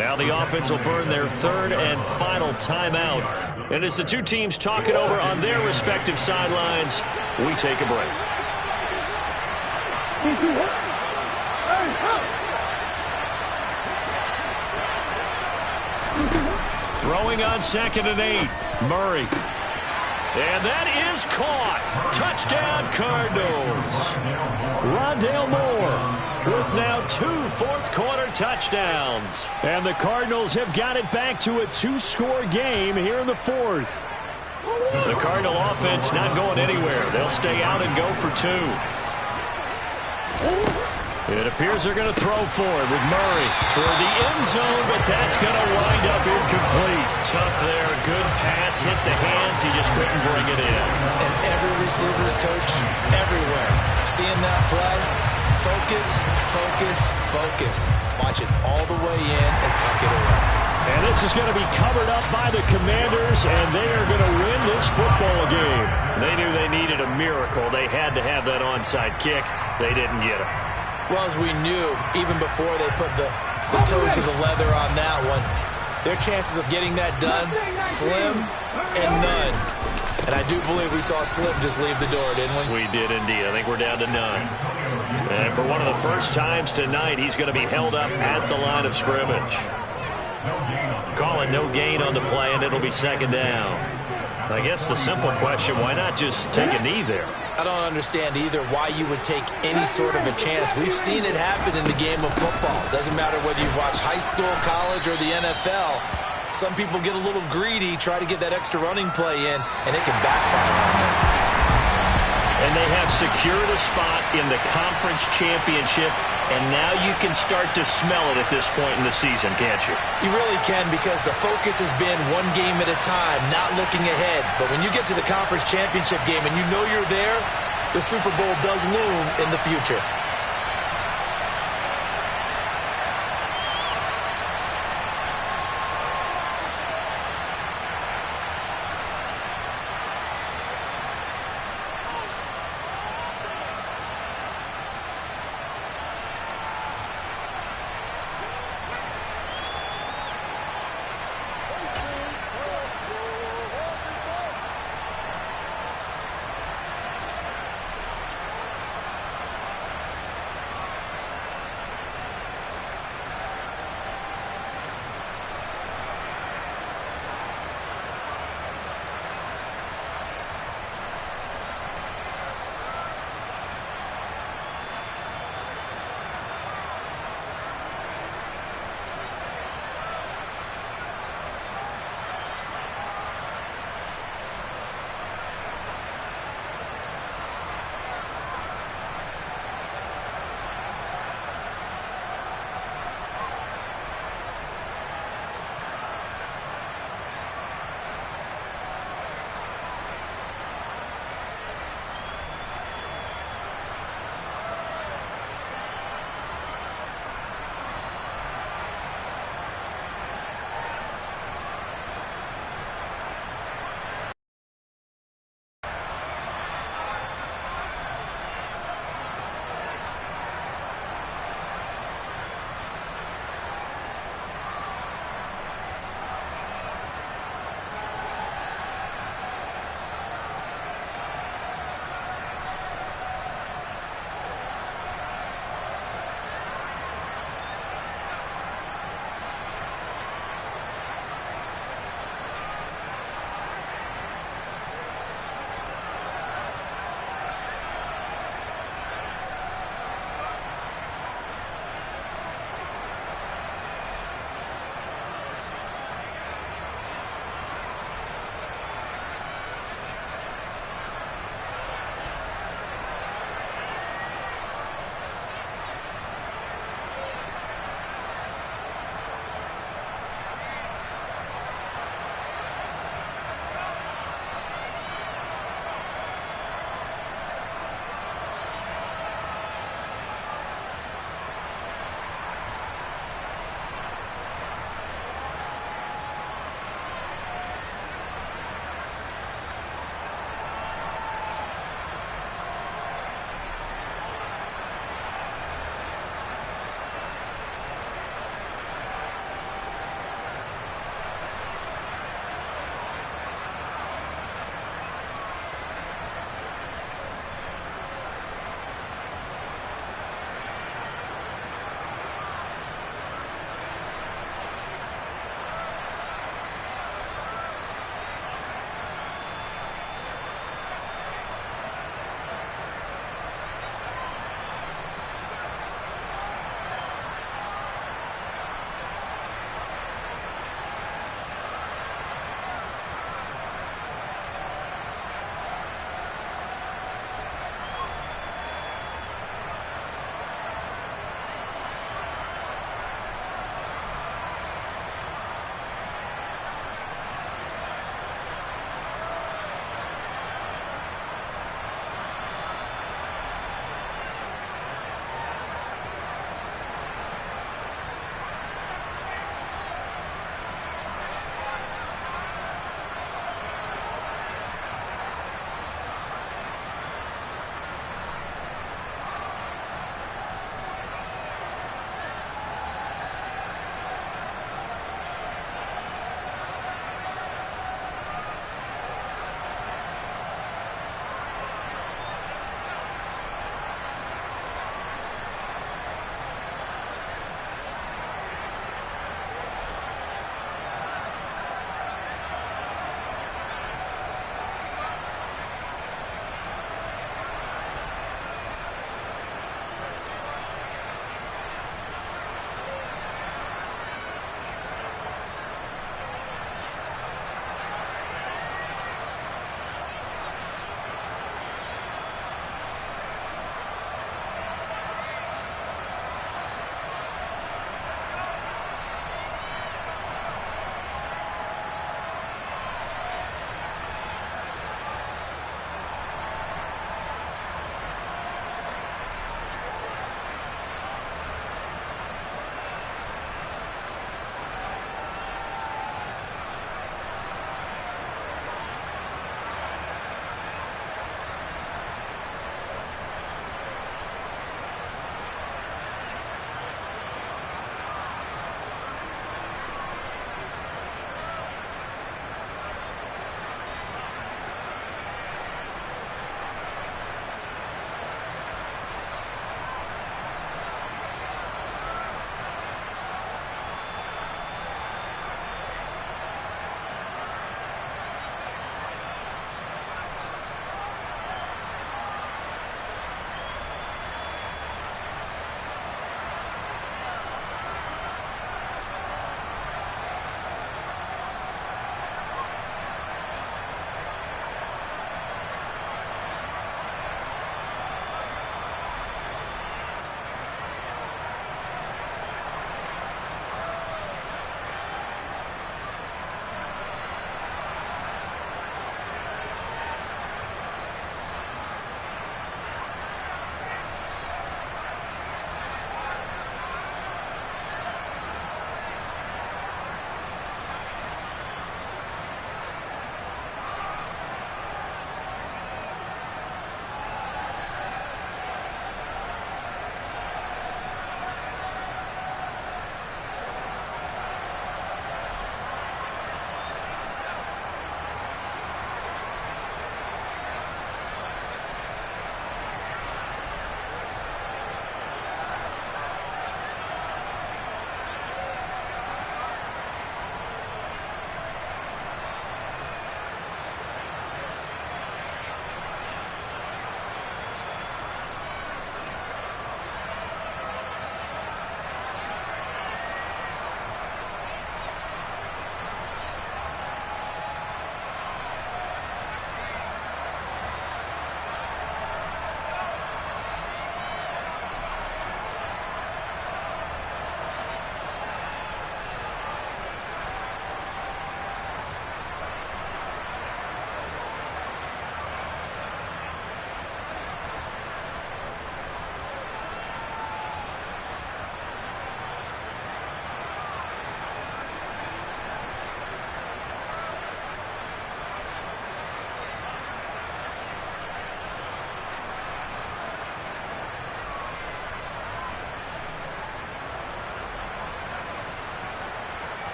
Now the offense will burn their 3rd and final timeout. And as the two teams talk it over on their respective sidelines, we take a break. Throwing on 2nd and 8, Murray. And that is caught. Touchdown, Cardinals. Rondale Moore with now 2 fourth-quarter touchdowns. And the Cardinals have got it back to a 2-score game here in the 4th. The Cardinal offense not going anywhere. They'll stay out and go for 2. It appears they're going to throw for it with Murray toward the end zone, but that's going to wind up incomplete. Tough there. Good pass, hit the hands. He just couldn't bring it in. And every receiver's coach everywhere, seeing that play, focus, focus, focus. Watch it all the way in and tuck it away. And this is going to be covered up by the Commanders, and they are going to win this football game. They knew they needed a miracle. They had to have that onside kick. They didn't get it. Well, as we knew, even before they put the toe to the leather on that one, their chances of getting that done, slim and none. And I do believe we saw Slim just leave the door, didn't we? We did indeed. I think we're down to none. And for one of the first times tonight, he's going to be held up at the line of scrimmage. Call it no gain on the play, and it'll be second down. I guess the simple question, why not just take a knee there? I don't understand either why you would take any sort of a chance. We've seen it happen in the game of football. Doesn't matter whether you watch high school, college, or the NFL. Some people get a little greedy, try to get that extra running play in, and it can backfire on them. And they have secured a spot in the conference championship, and now you can start to smell it at this point in the season, can't you? You really can, because the focus has been one game at a time, not looking ahead. But when you get to the conference championship game and you know you're there, the Super Bowl does loom in the future.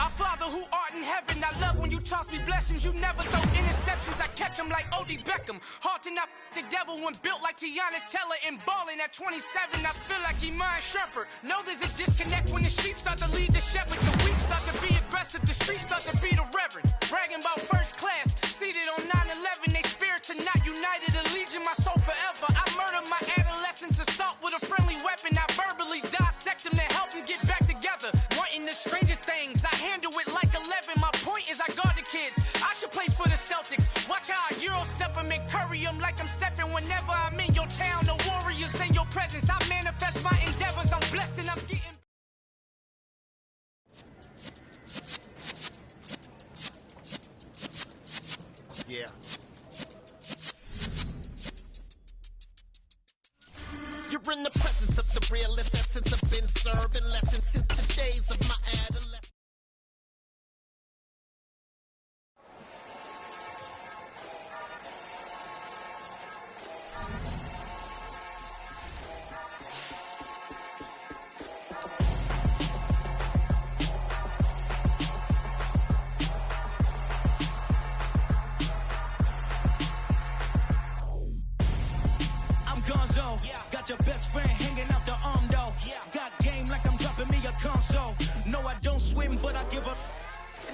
Our Father who art in heaven, I love when you toss me blessings. You never throw interceptions, I catch them like O.D. Beckham. Hard to not the devil when built like Tiana Teller and balling at 27. I feel like Iman Shumpert. Know there's a disconnect when the sheep start to lead the shepherd. The weak start to be aggressive, the streets start to be the reverend. Bragging about first class, seated on 9/11. They spirits are not united, a legion, my soul forever. I murder my adolescence, assault with a friendly weapon. I verbally dissect them to help them get back together. Wanting the stranger things, I handle it like 11. My point is I guard the kids. I should play for the Celtics. Watch how I Euro step them and curry them like I'm stepping. Whenever I'm in your town, the Warriors in your presence. I manifest my endeavors. I'm blessed and I'm getting. Yeah. You're in the presence of the realest essence. I've been serving lessons since the days of my adolescence. Got your best friend hanging out the arm though. Got game like I'm dropping me a console. No, I don't swim, but I give a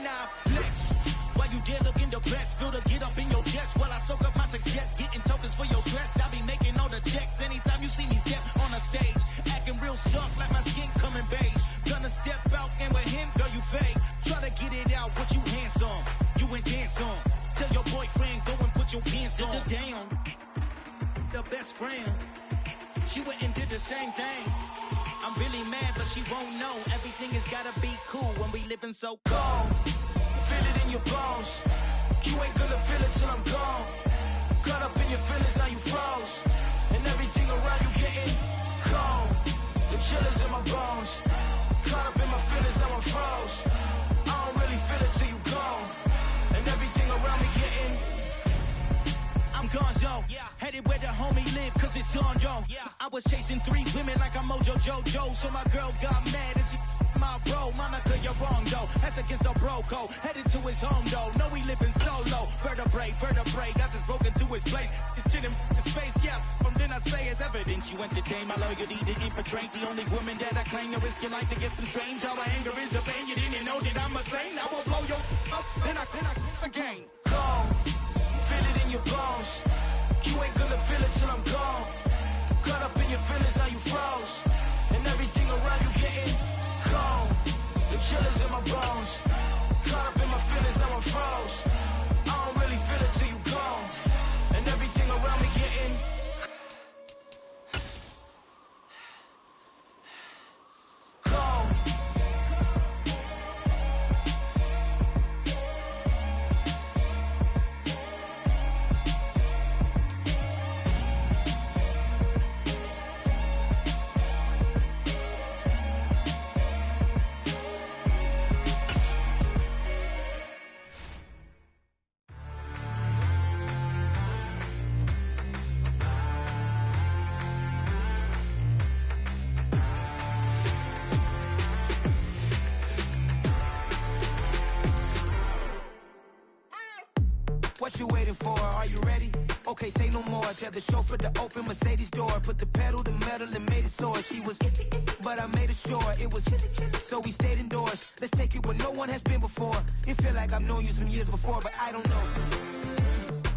now flex. While you there looking depressed, feel the get up in your chest while I soak up my success, getting tokens for your stress. I be making all the checks anytime you see me step on a stage, acting real soft like my skin coming beige. Gonna step out and with him, girl, you fake. Try to get it out, but you handsome. You ain't dance on. Tell your boyfriend go and put your pants on. Down. The best friend. She went and did the same thing. I'm really mad, but she won't know. Everything has gotta be cool when we living so cold. Feel it in your bones. You ain't gonna feel it till I'm gone. Caught up in your feelings, now you froze. And everything around you getting cold. The chillers in my bones. Caught up in my feelings, now I'm froze. I don't really feel it till you gone. And everything around me getting. I'm gonzo, headed where the homie live, cause it's on, yo. I was chasing 3 women like I'm Mojo Jojo, so my girl got mad and she my bro. Monica, you're wrong, though. That's against a bro code. Headed to his home, though. No, we living solo. Vertebrae, got this broken to his place. This shit in space, yeah. From then I say it's evidence you entertain my loyalty to infiltrate. The only woman that I claim to risk your life to get some strange. All my anger is a pain. You didn't know that I'm a saint. I will blow your up, then I again. Cold. Feel it in your bones. You ain't gonna feel it till I'm gone. Caught up in your feelings, now you froze. And everything around you getting cold. The chillers in my bones. Caught up in my feelings, now I'm froze. I don't really feel it till you gone. And everything around me getting cold. What you waiting for? Are you ready? Okay, say no more. Tell the chauffeur to open Mercedes door. Put the pedal to metal and made it soar. She was, but I made it sure it was. So we stayed indoors. Let's take it where no one has been before. It feel like I've known you some years before, but I don't know.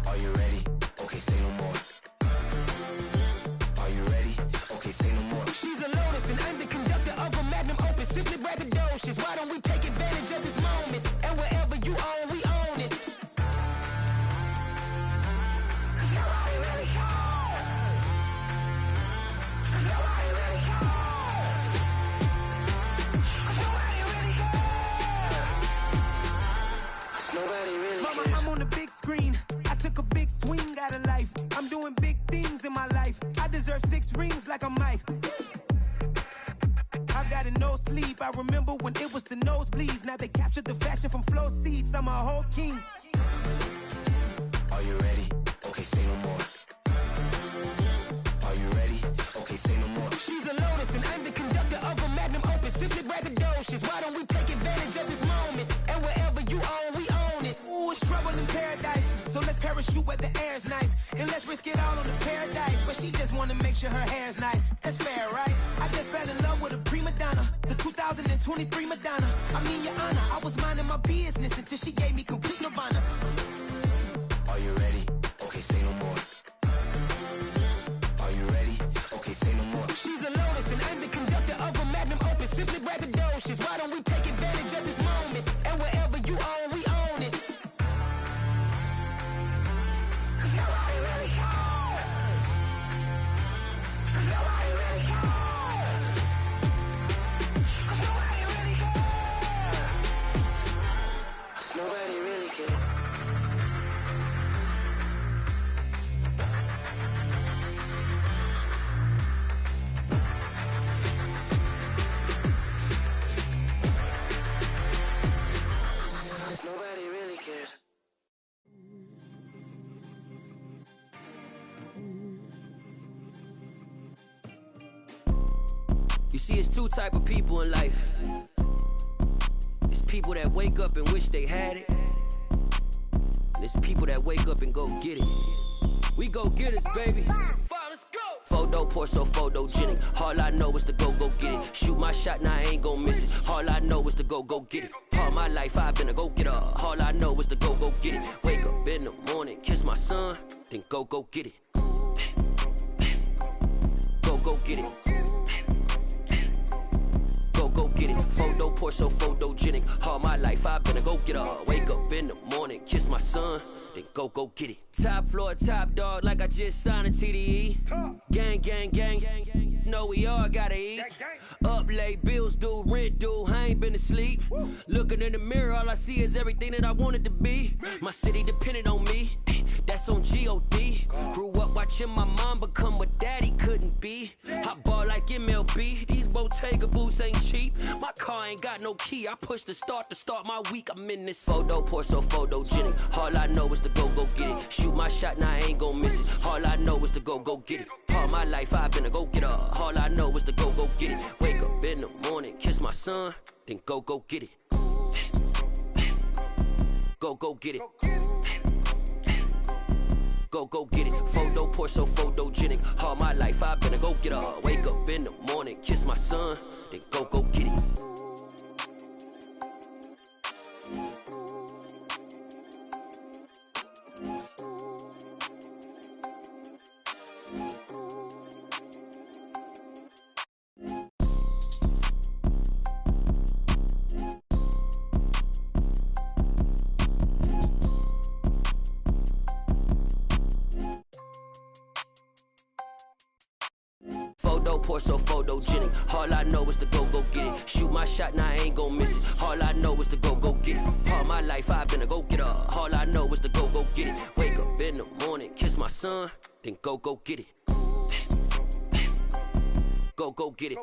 Are you ready? Okay, say no more. Are you ready? Okay, say no more. She's a lotus and I'm the conductor of a magnum opus. Simply braggadocious. Why don't we take advantage of this moment? And wherever you own, we own it. Mama, I'm on the big screen. I took a big swing out of life. I'm doing big things in my life. I deserve 6 rings like I'm Mike. I've got no sleep. I remember when it was the nosebleeds. Now they captured the fashion from flow seats. I'm a whole king. Are you ready? Okay, say no more. Are you ready? Okay, say no more. She's a lotus and I'm the conductor of a magnum opus. Simply braggadocious. Why don't we take advantage of this moment? she just wanna make sure her hair's nice. That's fair, right? I just fell in love with a prima donna, the 2023 Madonna. I mean, Your Honor, I was minding my business until she gave me complete nirvana. Are you ready? Okay, say no more. Are you ready? Okay, say no more. She's a lotus and I'm the conductor of a magnum opus. Simply braggadocious. Why don't we take advantage of this moment? And wherever you own, we own it. Nobody really cares. Nobody really cares. Nobody really cares. Nobody really cares. Nobody really cares. You see, it's two type of people in life. It's people that wake up and wish they had it, and it's people that wake up and go get it. We go get it, baby. Photo pour so photogenic. All I know is to go get it. Shoot my shot, now I ain't gon' miss it. All I know is to go get it. All my life I've been a go-getter. All I know is to go get it. Wake up in the morning, kiss my son, then go get it. Go get it. Go get it. Photo pour so photogenic. All my life I've been a go-getter. Wake up in the morning, kiss my son, then go get it. Top floor, top dog, like I just signed a TDE. Gang. Know we all gotta eat. Up late, bills due, rent due, I ain't been asleep. Looking in the mirror, all I see is everything that I wanted to be. My city depended on me, that's on G.O.D. Grew up watching my mom become what daddy couldn't be. I ball like MLB, these Bottega boots ain't cheap. My car ain't got no key, I push the start to start my week. I'm in this photo pour so photogenic. All I know is to go get it. Shoot my shot, now I ain't gon' miss it. All I know is to go get it. All my life I've been a go-getter. All I know is to go get it. Wake up in the morning, kiss my son, then go get it. Go get it. Go get it. Photo pour so photogenic. All my life I've been a go-getter. Wake up in the morning, kiss my son, then go get it. Photo pour so photogenic. All I know is to go get it. Shoot my shot, now I ain't gon' miss it. All I know is to go get it. All my life I've been a go-getter. All I know is to go get it. Wake up in the morning, kiss my son, then go get it. Go get it.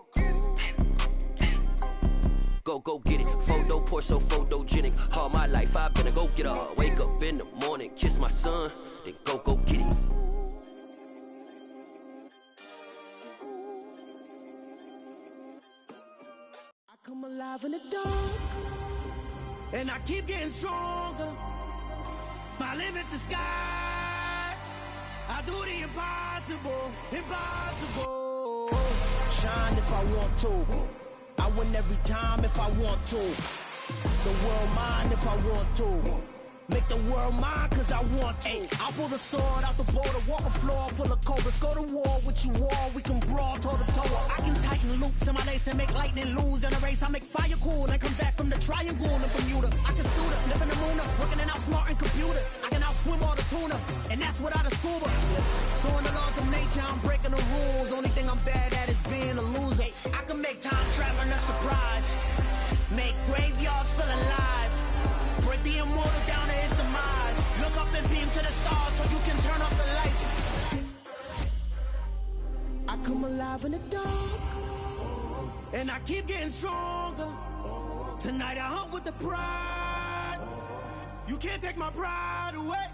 Go get it. Photo pour so photogenic. All my life I've been a go-getter. Wake up in the morning, kiss my son, then go get it. Come alive in the dark, and I keep getting stronger. My limit's the sky. I do the impossible. Shine if I want to. I win every time if I want to. The world mine if I want to. Make the world mine cause I want to. I pull the sword out the border, walk a floor full of cobras. Go to war with you all, we can brawl toe to toe. I can tighten loops in my lace and make lightning lose in a race. I make fire cool and come back from the triangle in Bermuda. I can suit up, live in the moon up, working and outsmarting computers. I can outswim all the tuna, and that's without a scuba. So in the laws of nature, I'm breaking the rules. Only thing I'm bad at is being a loser. I can make time traveling a surprise. Make graveyards feel alive. Break the immortal down to his demise. Look up and beam to the stars so you can turn off the lights. I come alive in the dark, and I keep getting stronger. Tonight I hunt with the pride. You can't take my pride away.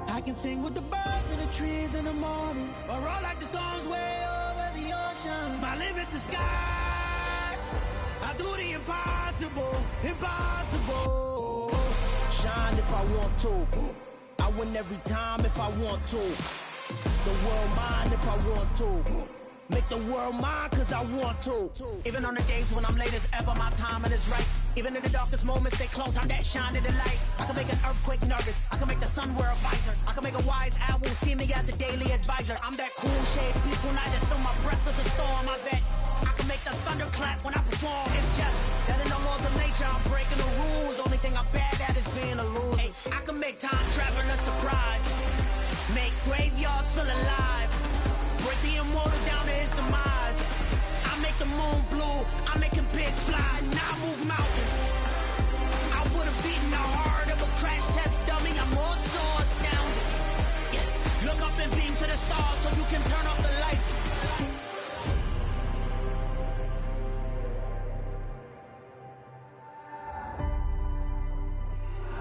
I can sing with the birds and the trees in the morning, or roll like the storms way over the ocean. My limit's the sky. I do the impossible. Shine if I want to. I win every time if I want to. make the world mine if I want to. Make the world mine cause I want to. Even on the days when I'm late as ever, my timing is right. Even in the darkest moments, they close, I'm that shine in the light. I can make an earthquake nervous, I can make the sun wear a visor. I can make a wise owl see me as a daily advisor. I'm that cool shade, peaceful night, and still my breath is a storm. I bet I can make the thunder clap when I perform. It's just that in the laws of nature, I'm breaking the rules. Only thing I'm bad at is being a loser. Hey, I can make time travel a surprise. Make graveyards feel alive. Break the immortal down to his demise. I make the moon blue, I make him pigs fly. Now I move mountains. I would've beaten the heart of a crash test dummy. I'm more so astounded. Yeah. Look up and beam to the stars so you can turn off the lights.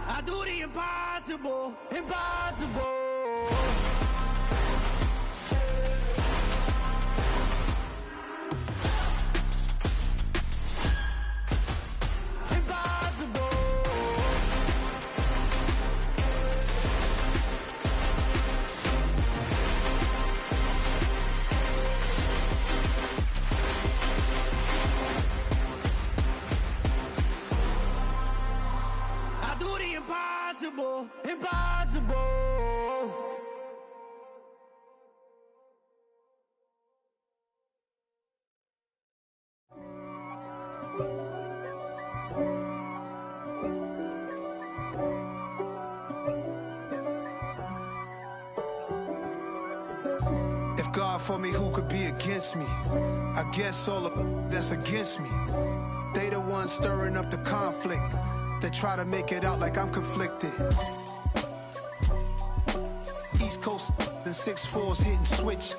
I do the impossible, impossible. Impossible, impossible. If God for me, who could be against me? I guess all of that's against me. They the ones stirring up the conflict. They try to make it out like I'm conflicted. East Coast, the 6'4s hitting switch.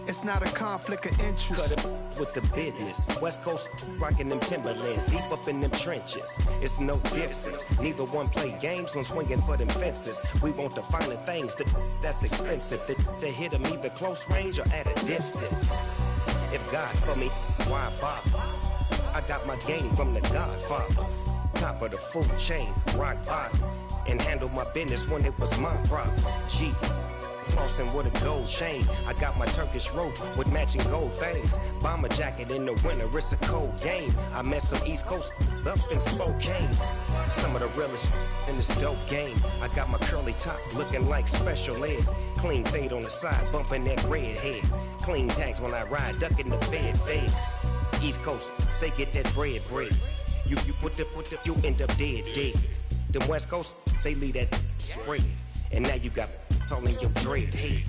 It's not a conflict of interest. Cut it with the business. West Coast rocking them Timberlands, deep up in them trenches. It's no difference. Neither one play games when swinging for them fences. We want the finer things that's expensive. They hit them either close range or at a distance. If God for me, why bother? I got my game from the Godfather. Top of the food chain, rock bottom, and handle my business when it was my problem. Jeep, flossing with a gold chain. I got my Turkish rope with matching gold things. Bomber jacket in the winter, it's a cold game. I met some East Coast up in Spokane. Some of the realest in this dope game. I got my curly top looking like special ed. Clean fade on the side, bumping that red head. Clean tags when I ride, ducking the feds. East Coast, they get that bread. You put the, you end up dead. Them West Coast, they leave that spread. And now you got all in your dread head.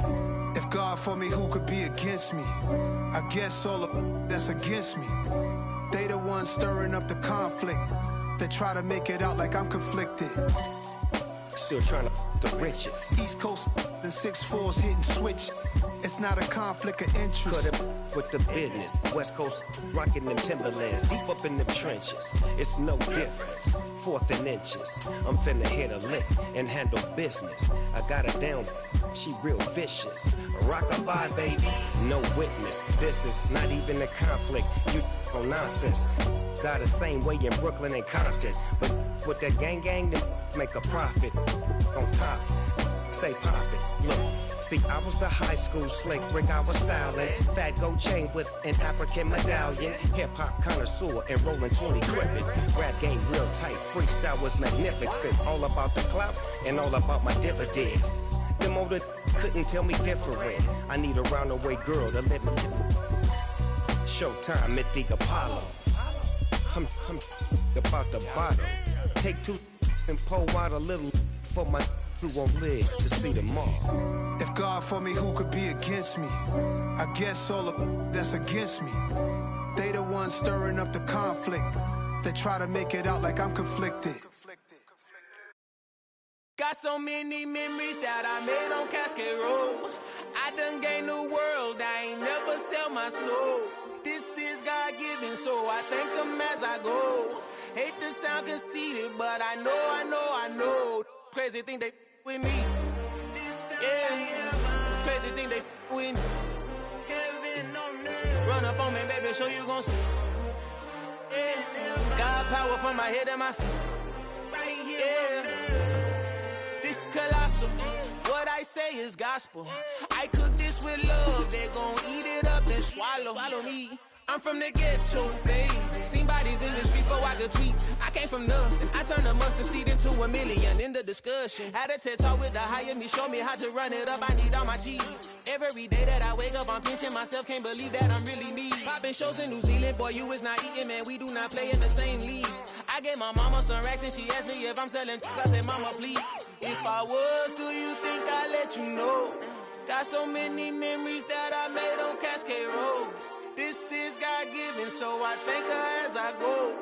If God for me, who could be against me? I guess all of that's against me. They the ones stirring up the conflict. They try to make it out like I'm conflicted. Still trying to the riches. East Coast, the 6'4s hitting switch. It's not a conflict of interest. Cut it with the business. West Coast rocking them Timberlands, deep up in them trenches. It's no difference. 4th and inches. I'm finna hit a lick and handle business. I got her down, she real vicious. Rock-a-bye, baby, no witness. This is not even a conflict. You on nonsense. Got the same way in Brooklyn and Compton, but with that gang, then make a profit. On top, stay poppin'. Look. See, I was the high school slick Rick, I was styling. Fat gold chain with an African medallion. Hip-hop connoisseur and rolling 20 crippin'. Rap game real tight, freestyle was magnificent. All about the clout and all about my dividends. Them older couldn't tell me different. I need a round-away girl to let me. Showtime at the Apollo. I'm about the bottom. Take 2 and pour out a little for my who won't live to see tomorrow. If God for me, who could be against me? I guess all of that's against me. They the ones stirring up the conflict. They try to make it out like I'm conflicted. Got so many memories that I made on Cascade Road. I done gained the world, I ain't never sell my soul. This is God-given, so I thank him as I go. Hate to sound conceited, but I know. Crazy thing they with me. Yeah, crazy thing they with me. Run up on me, baby, show you gon' see. Yeah, God power from my head and my feet. Yeah, this colossal. What I say is gospel. I cook this with love, they gon' eat it up and swallow me. I'm from the ghetto, babe. Seen bodies in the street before I could tweet. I came from nothing. I turned a mustard seed into $1 million in the discussion. Had a TED talk with the hire me, show me how to run it up. I need all my cheese. Every day that I wake up, I'm pinching myself. Can't believe that I'm really me. Popping shows in New Zealand, boy, you is not eating, man. We do not play in the same league. I gave my mama some racks and she asked me if I'm selling. I said, mama, please. If I was, do you think I'd let you know? Got so many memories that I made on Cascade Road. This is God-given, so I thank her as I go.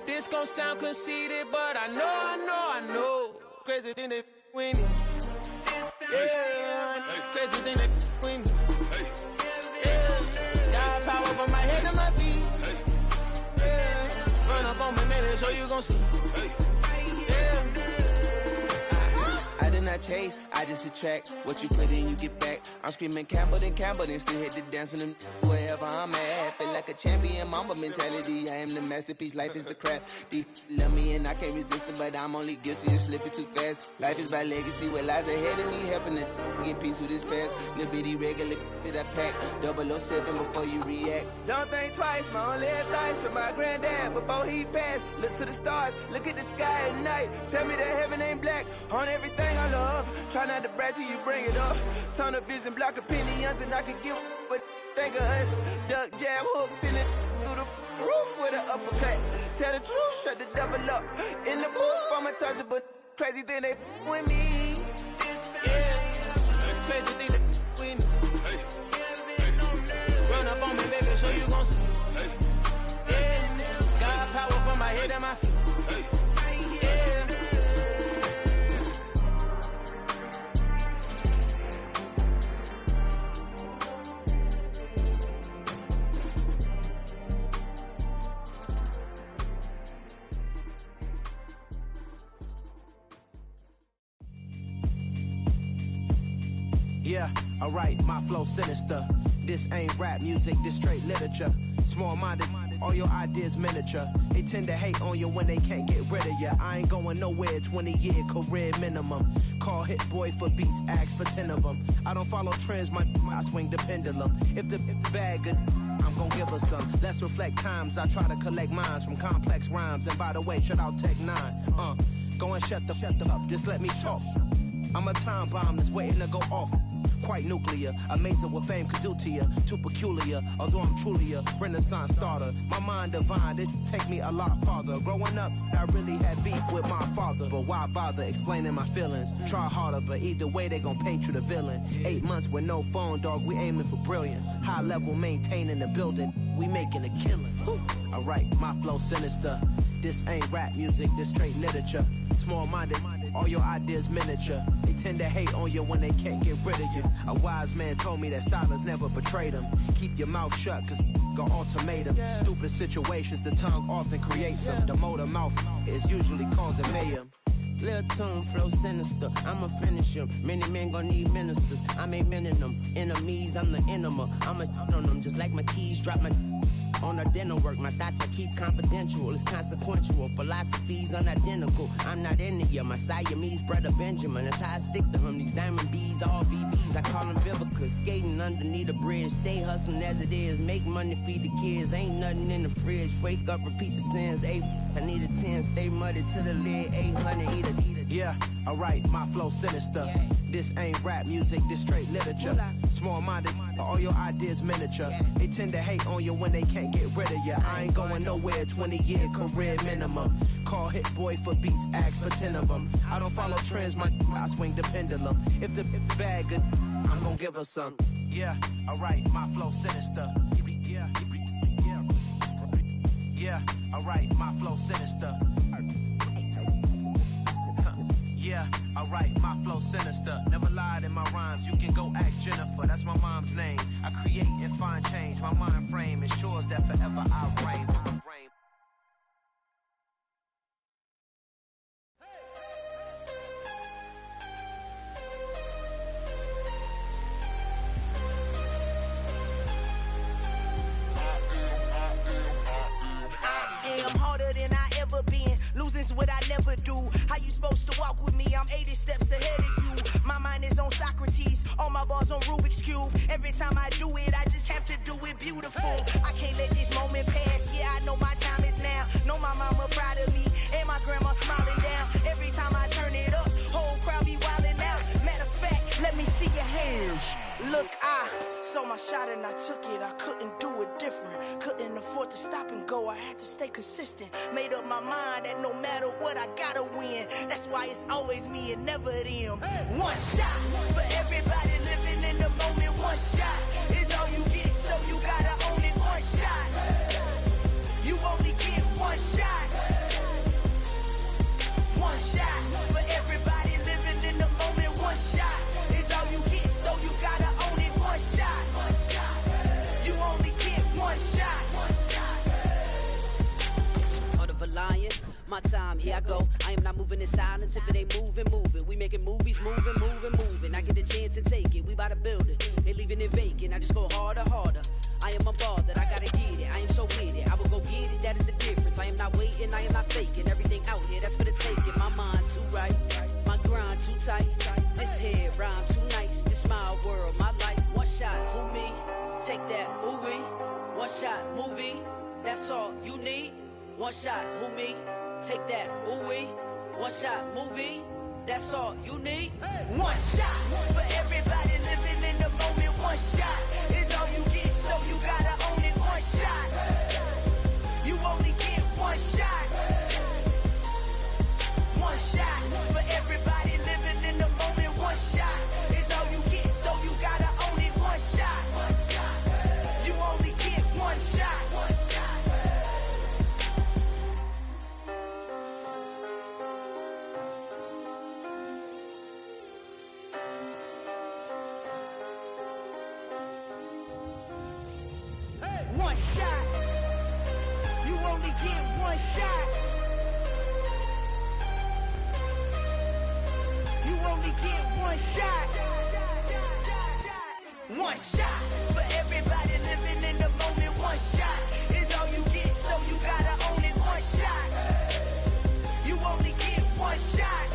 This gon' sound conceited, but I know. Crazy thing they with me. Yeah, crazy thing they with me. Yeah, got power from my head to my feet. Yeah, run up on me, maybe, so you gon' see. Yeah. I did not chase, I just attract. What you put in, you get back. I'm screaming Campbell, then still hit the dancing and wherever I'm at. Feel like a champion, mamba mentality. I am the masterpiece, life is the crap. Deep love me and I can't resist it, but I'm only guilty of slipping too fast. Life is by legacy, what lies ahead of me, helping to get peace with this past. Little bitty regular that I pack, 007 before you react. Don't think twice, my only advice for my granddad before he passed. Look to the stars, look at the sky at night. Tell me that heaven ain't black on everything I love. Try not to brag till you bring it up. Tunnel vision, block opinions, and I could give but think of us. Duck, jab, hook, send it through the roof with an uppercut. Tell the truth, shut the devil up. In the booth, I'm untouchable. Crazy thing they with me. Yeah, crazy thing they with me. Run up on me, baby, so you gon' see. Yeah, got power from my head and my feet. Yeah, alright, my flow sinister. This ain't rap music, this straight literature. Small-minded, all your ideas miniature. They tend to hate on you when they can't get rid of you. I ain't going nowhere, 20-year career minimum. Call Hit Boy for beats, ask for 10 of them. I don't follow trends, I swing the pendulum. If the bag good, I'm gon' give her some. Let's reflect times, I try to collect minds from complex rhymes. And by the way, shout out Tech 9. Go and shut the up, just let me talk. I'm a time bomb that's waiting to go off. Quite nuclear, amazing what fame could do to you. Too peculiar, although I'm truly a renaissance starter. My mind divine, it take me a lot farther. Growing up, I really had beef with my father. But why bother explaining my feelings? Try harder, but either way they gon' paint you the villain. 8 months with no phone, dog, we aiming for brilliance. High level maintaining the building, we making a killing. Alright, my flow sinister. This ain't rap music, this straight literature. Small-minded, all your ideas miniature. They tend to hate on you when they can't get rid of you. A wise man told me that silence never betrayed him. Keep your mouth shut, cause got ultimatums. Stupid situations, the tongue often creates them. The motor mouth is usually causing mayhem. Lil' tune, flow sinister, I'ma finish him. Many men gon' need ministers, I'm a men in them. Enemies, I'm the enema, I'm on them. Just like my keys, drop my on a dinner work. My thoughts I keep confidential, it's consequential. Philosophies unidentical, I'm not into you. My Siamese brother Benjamin, that's how I stick to him. These diamond bees, all BBs, I call them Vivica. Skating underneath a bridge, stay hustling as it is. Make money, feed the kids, ain't nothing in the fridge. Wake up, repeat the sins, I need a 10, stay muddy to the lid, 800, eat a. Yeah, alright, my flow sinister. This ain't rap music, this straight literature. Small-minded, all your ideas miniature. They tend to hate on you when they can't get rid of you. I ain't going nowhere, 20-year career minimum. Call Hit Boy for beats, ask for 10 of them. I don't follow trends, I swing the pendulum. If the bag good, I'm gon' give her some. Yeah, alright, my flow sinister. Yeah, alright, my flow sinister. Yeah, alright, my flow sinister. Never lied in my rhymes, you can go ask Jennifer, that's my mom's name. I create and find change, my mind frame ensures that forever I reign. Losing's what I never do. How you supposed to walk with me? I'm 80 steps ahead of you. My mind is on Socrates. All my bars on Rubik's Cube. Every time I do it, I just have to do it beautiful. I can't let this moment pass. Yeah, I know my time is now. Know my mama proud of me, and my grandma smiling down. Every time I turn it up, whole crowd be wildin' out. Matter of fact, let me see your hands. Look, I saw my shot and I took it. I couldn't do it different. Couldn't afford to stop and go. I had to stay consistent. Made up my mind that no matter what, I gotta win. That's why it's always me and never them. One shot for everybody living in the moment. One shot is all you get, so you gotta own it. One shot. You only get one shot. One shot for everybody living in the moment. One shot is all you get, so you gotta own it. One shot. You only get one shot. Heart of a lion, my time, here I go. I am not moving in silence. If it ain't moving, moving. We making movies, moving, moving, moving. I get a chance and take it. We bout to build it. They leaving it vacant. I just go harder, harder. I am unbothered, I gotta get it. I am so with it. I will go get it, that is the difference. I am not waiting, I am not faking. Everything out here, that's for the taking. My mind too right, my grind too tight. This head rhyme too nice. This my world, my life. One shot, who me? Take that, ooh-wee. One shot, movie. That's all you need. One shot, who me? Take that, ooh-wee. One shot, movie. That's all you need. One shot for everybody living in the moment. One shot is all you get, so you gotta own it. One shot. You only get one shot. One shot for everybody living in the moment. One shot is all you get, so you gotta own it. One shot. You only get one shot. One shot. You only get one shot. You only get one shot. One shot for everybody living in the moment. One shot is all you get, so you gotta own it. One shot. You only get one shot.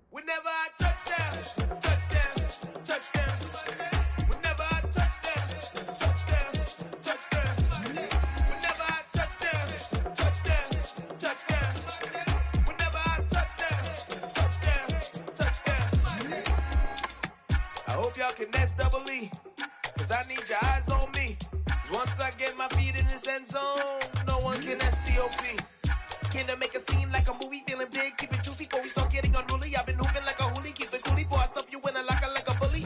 Whenever I touchdown, touchdown, touchdown. Whenever I touchdown, touchdown, touchdown. Whenever I touchdown, touchdown, touchdown. Whenever I touchdown, touchdown, touchdown. I hope y'all can S-double-E, cause I need your eyes on me. Cause once I get my feet in this end zone, no one can S-T-O-P. Can I make a scene like a movie, feeling big, keep it juicy before we start getting unruly. I've been hooping like a hoolie, keep it coolie before I stuff you in a locker like a bully.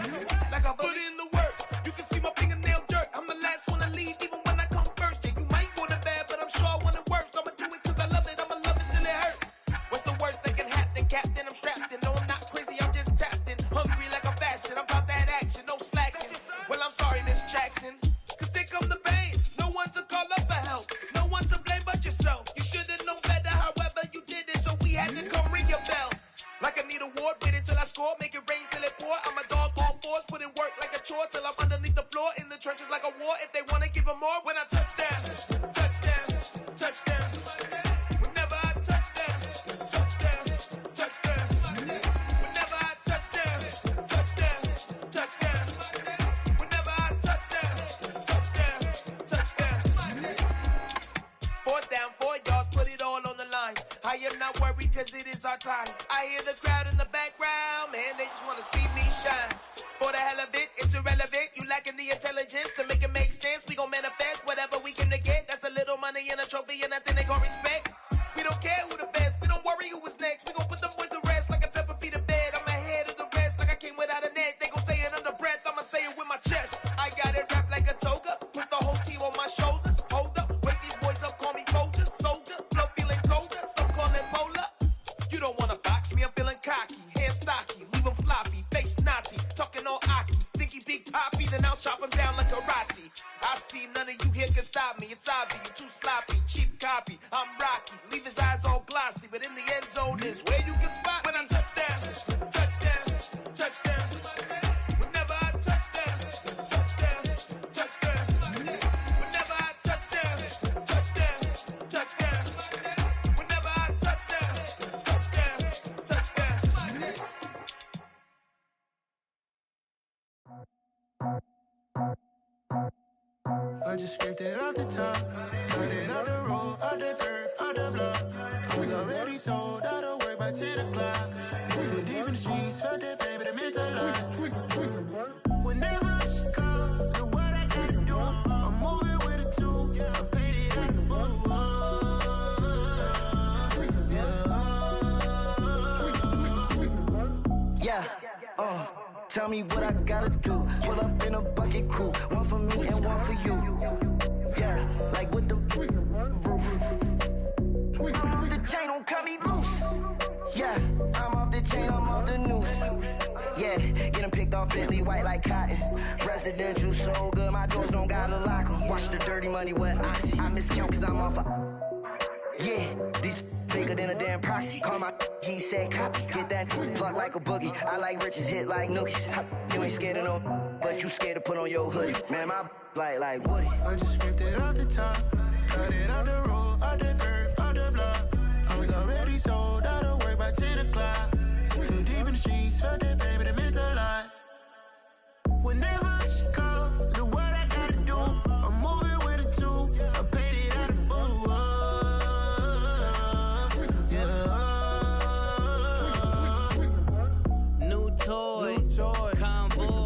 Like a bully. Put in the work, you can see my fingernail dirt. I'm the last one to leave, even when I come first. Yeah, you might want it bad, but I'm sure I want it worse. I'ma do it cause I love it, I'ma love it till it hurts. What's the worst that can happen, Captain? I'm strapped in, no I'm not crazy, I'm just tapped in. Hungry like I'm fasting, I'm about that action, no slacking. Well, I'm sorry, Miss Jackson, cause here come the pain. No one to call up for help, no one to blame but yourself. You should've known better, however you did it, so we had to come ring your bell. Like I need a ward, wait until I score, make it rain till it pour. I'm a dog on force, put in work like a chore till I'm underneath the floor, in the trenches like a war. If they wanna give them more, when I touchdown, touchdown, touchdown. Whenever I touchdown, touchdown, touchdown. Whenever I touchdown, touchdown, touchdown. Whenever I touchdown, touchdown, touchdown. Fourth down, 4 yards, put it all on the line. I am not worried cause it is our time. I hear the crowd in the background, man, they just wanna see me shine. For the hell of it, it's irrelevant. You lacking the intelligence to make it make sense. We gon' manifest whatever we came to get. That's a little money and a trophy and nothing they gon' respect. We don't care who the best, we don't worry who is next. We gon' put them boys to rest like a Tempur-Pedic to bed. I'm ahead of the rest like I came without a net. They gon' say it under breath, I'ma say it with my chest. I got it wrapped like a toga, put the whole team on my shoulders. Hold up, wake these boys up, call me Folger, soldier. Flow feeling colder, some call it polar. You don't wanna box me, I'm feeling cocky. Hair stocky, leave him floppy, face naughty. Talking all aki, think he big poppy, then I'll chop him down like karate. I see none of you here can stop me, it's obvious, you too sloppy, cheap copy. I'm Rocky, leave his eyes all glossy, but in the end zone is where you can spot when I touchdown, touchdown, touchdown. Whenever I touchdown, touchdown, touchdown. Whenever I touchdown, touchdown, touchdown. Whenever I touchdown, touchdown, touchdown. I just scraped it off the top, cut it on the road, on the curve, on the block. I was already sold, out of work by 10 o'clock. Too deep in the streets, felt that pain, but it meant a lot. Whenever she calls, do what I gotta do. I'm moving with a two, I paid it out the fool. Yeah, tell me what I gotta do. Pull up in a bucket crew, one for me and one for you. Yeah, like with the roof. I'm off the chain, don't cut me loose. Yeah, I'm off the chain, I'm off the noose. Yeah, getting picked off Bentley white like cotton. Residential so good, my doors don't gotta lock 'em. Watch the dirty money with oxy. I miscount cause I'm off yeah, these bigger than a damn proxy. Call my he said copy. Get that plug like a boogie. I like riches, hit like nookies. You ain't scared of no, but you scared to put on your hoodie. Man, my like Woody. I just scraped it off the top, cut it on the road, on the curve, on the block. I was already sold, out of work by 10 o'clock. Too deep in the streets, felt that pain, but it meant a lot. Whenever she calls, do what I gotta do. I'm moving with a two, I paid it out of fool.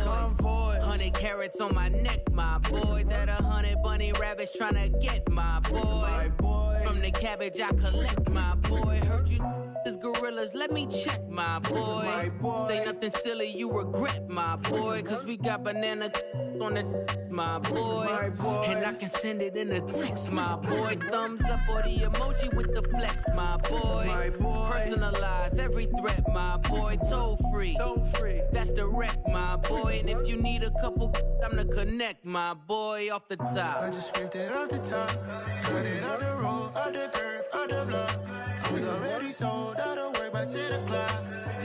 Convoy, 100 carats on my neck, my boy. That 100 bunny rabbits tryna get my boy. From the cabbage I collect, my boy. Heard you is gorillas, let me check, my boy. Say nothing silly, you regret, my boy. Cause we got banana on the my boy. And I can send it in a text, my boy. Thumbs up or the emoji with the flex, my boy. Personalize every threat, my boy. Toll free. That's direct, my boy. And if you need a couple, I'm to connect, my boy, off the top. I just scraped it off the top, cut it on the road, on the curve, on the block. I was already sold, out of work by 10 o'clock.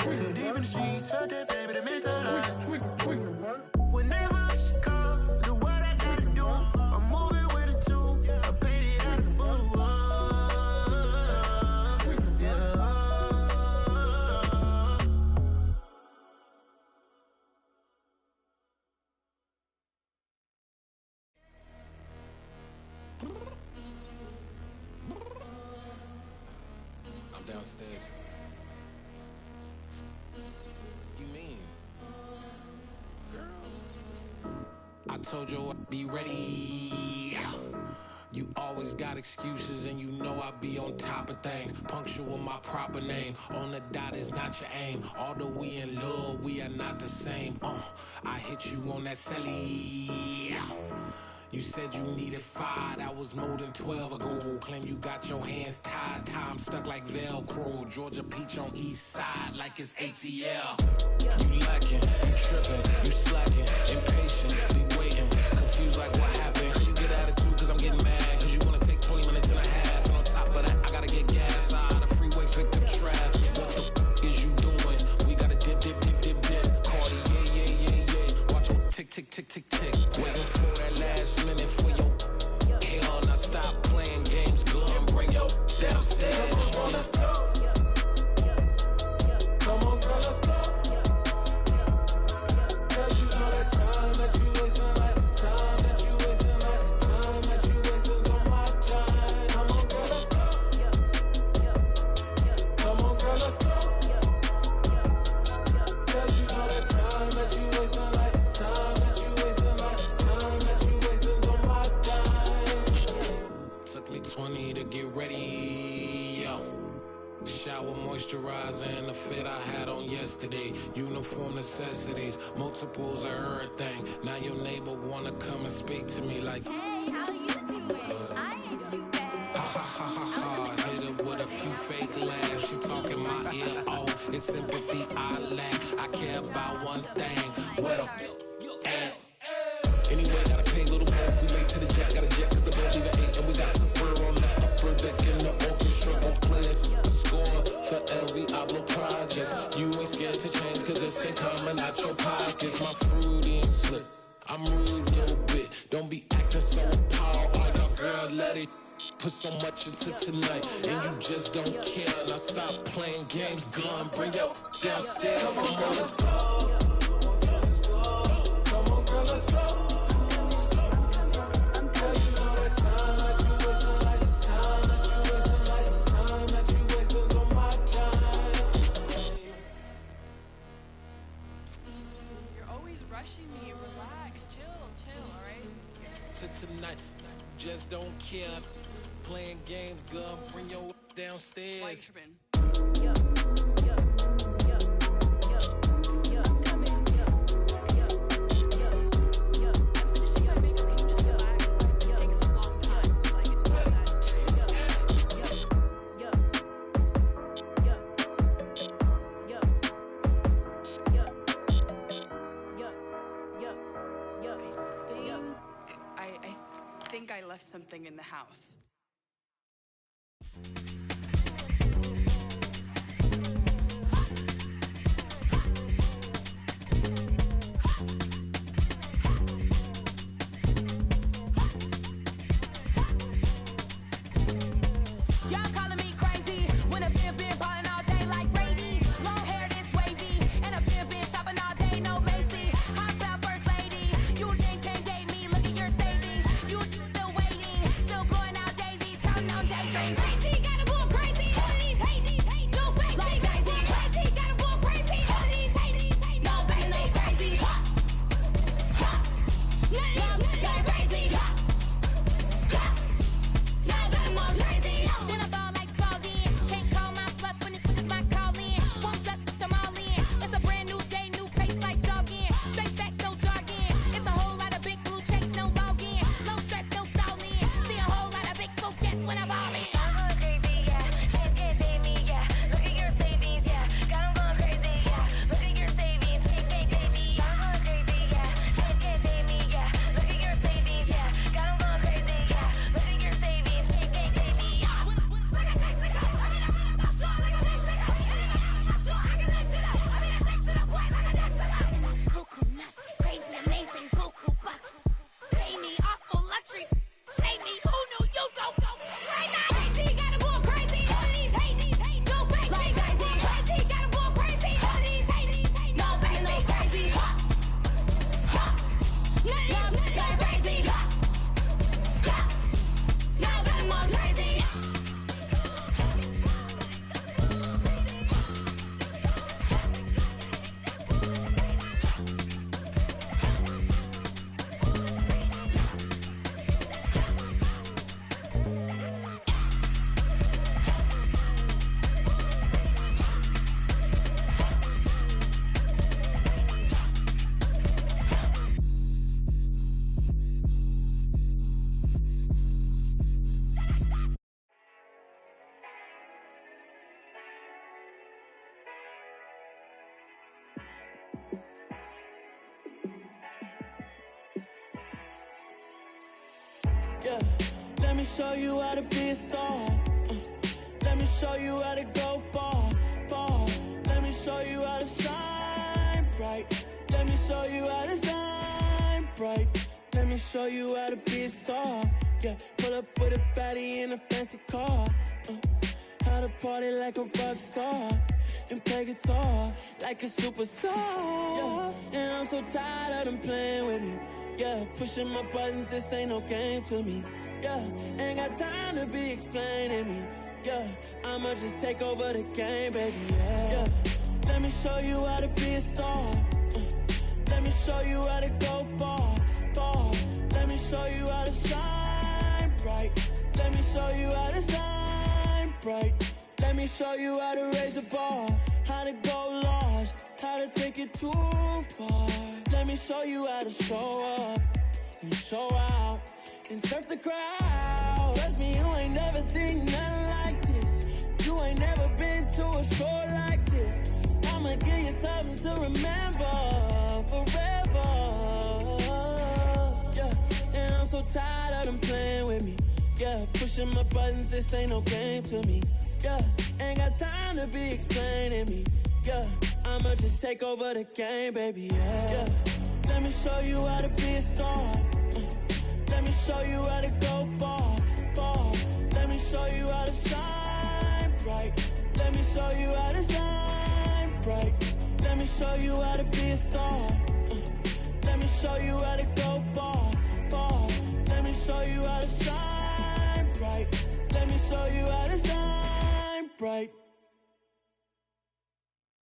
Too deep in the streets, felt that pain, but it meant a lot. Whenever she calls, do what I gotta do. I'm moving with a two, I paid it out of fool. I'm downstairs. You mean? Girl, I told you I'd be ready. You always got excuses and you know I be on top of things. Punctual my proper name. On the dot is not your aim. Although we in love, we are not the same. I hit you on that celly. You said you needed 5, that was more than 12 ago. Claim you got your hands tied, time stuck like Velcro. Georgia Peach on east side like it's ATL. You lacking, you tripping, you slacking, impatient, be waiting, confused like what happened. You get attitude cause I'm getting mad, cause you wanna take 20 minutes and a half. And on top of that, I gotta get gas out of the freeway, pick up traffic. What the is you doing? We gotta dip. Cardi, yeah. Watch your tick. Waiting for that last minute for your hell. Now stop playing games, go and bring your downstairs. Come on, let's go. Come on, girl, let's go. Cause you know that time that you wasting, like time that you wasting, like time that you wasting on my time. Come on, girl, let's go. Come on, girl, let's go. Cause you know that time that you wasting, like time that you wasting, like time that you wasting on my time. Took me 20 to get ready, yo. Shower, moisturizer, and the fit I had on yesterday. Uniform necessities, multiples of everything. Now your neighbor wanna come and speak to me like, hey, how you doing? I ain't too bad. Ha. Hit her with a few fake laughs. She talking my ear off. It's sympathy I lack. I care about one thing. Well, anyway, gotta pay a little more if we late to the jet. Got a jet cause the boat leave at 8. And we got some fur on the upper deck in the orchestra. Go play it. coming out your pockets. My fruity and slip. I'm rude a little bit. Don't be acting so appalled. All y'all girls let it put so much into tonight, and you just don't care. Now stop playing games, gun. Bring your downstairs. Come on, girl, let's go. Come on, girl, let's go. Tonight, just don't care. Playing games, girl. Bring your downstairs. I left something in the house. Yeah, let me show you how to be a star. Let me show you how to go far, far. Let me show you how to shine bright. Let me show you how to shine bright. Let me show you how to be a star. Yeah, pull up with a baddie in a fancy car. How to party like a rock star and play guitar like a superstar. Yeah, and I'm so tired of them playing with me. Yeah, pushing my buttons, this ain't no game to me. Yeah, ain't got time to be explaining me. Yeah, I'ma just take over the game, baby. Yeah, let me show you how to be a star. Let me show you how to go far, far. Let me show you how to shine bright. Let me show you how to shine bright. Let me show you how to raise the bar, how to go large, how to take it too far. Let me show you how to show up and show out and surf the crowd. Trust me, you ain't never seen nothing like this. You ain't never been to a show like this. I'ma give you something to remember forever. Yeah, and I'm so tired of them playing with me. Yeah, pushing my buttons, this ain't no game to me. Yeah, ain't got time to be explaining me. Yeah, I'ma just take over the game, baby, yeah. Let me show you how to be a star. Let me show you how to go far, far. Let me show you how to shine bright. Let me show you how to shine bright. Let me show you how to be a star. Let me show you how to go far, far. Let me show you how to shine bright. Let me show you how to shine bright.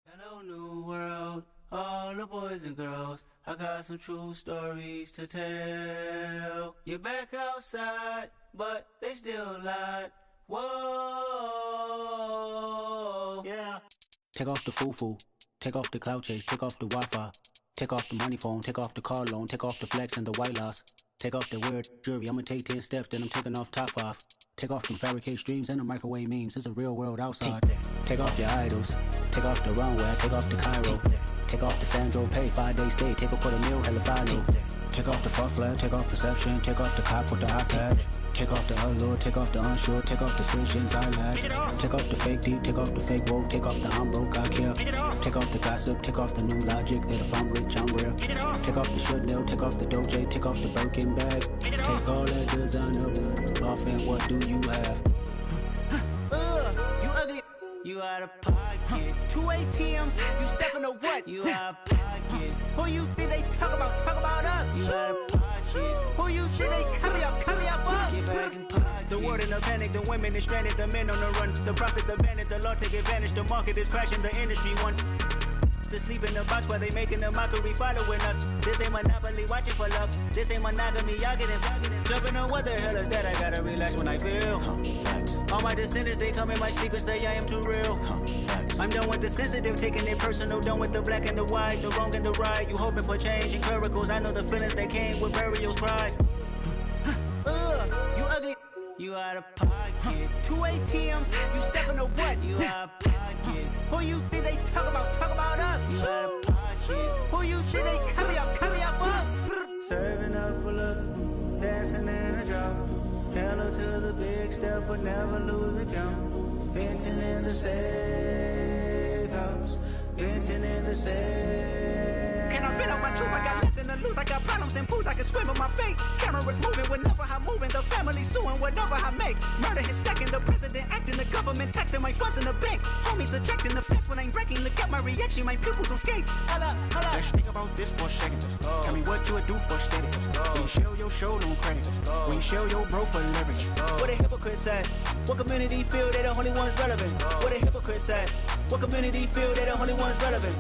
Hello, new world, all the boys and girls. I got some true stories to tell. You're back outside, but they still lied. Whoa, yeah. Take off the foo-foo, take off the cloud chase, take off the Wi-Fi. Take off the money phone, take off the car loan, take off the flex and the white loss. Take off the weird jewelry, I'ma take 10 steps, then I'm taking off top off. Take off them fabricate streams and the microwave memes, it's a real world outside. Take off your idols, take off the runway, take off the Cairo. Take off the Sandro pay, 5-day stay, take a $250,000, hella final. Take off the fuck flag, take off perception, take off the cop with the iPad. Take off the allure, take off the unsure, take off decisions I lack. Take off the fake deep, take off the fake woke, take off the I'm broke, I care. Take off the gossip, take off the new logic, that if I'm rich, I'm real. Take off the Chanel, take off the Doja, take off the Birkin bag. Take all that designer off and what do you have? You ugly, you out of pocket. 2 ATMs, you stepping to what? You out of pocket. Who you think they talk about us? You out of pocket. Who you think they carry up us? Get back in pocket. The world in a panic, the women is stranded, the men on the run. The profits abandoned, the law take advantage, the market is crashing, the industry wants to sleep in the box while they making a mockery following us. This ain't Monopoly, watching for love. This ain't monogamy, y'all getting jumping on what the hell is that? I gotta relax when I feel. All my descendants, they come in my sleep and say I am too real. I'm done with the sensitive, taking it personal. Done with the black and the white, the wrong and the right. You hoping for change and miracles. I know the feelings that came with burials, cries. You ugly, you out of pocket. 2 ATMs, you stepping to what? You out of pocket. Who you think they talk about us? You out of pocket. Who you think they carry up us? Serving up a look, dancing in a drop. Hello to the big step, but never lose a count. Venting in the safe house, venting in the safe. Can I vent out my truth? I got nothing to lose. I got problems and fools. I can swim with my fate. Cameras moving whenever I'm moving. The family suing whatever I make. Murder is stacking. The president acting. The government taxing my funds in the bank. Homies ejecting the fence when I'm breaking. Look at my reaction. My pupils on skates. Hold up. Let's think about this for a second. Tell me what you would do for steady. When you show your show, no credit. When you show your bro for leverage. What a hypocrite said. What community feel they the only ones relevant? What a hypocrite said. What community feel they the only ones relevant?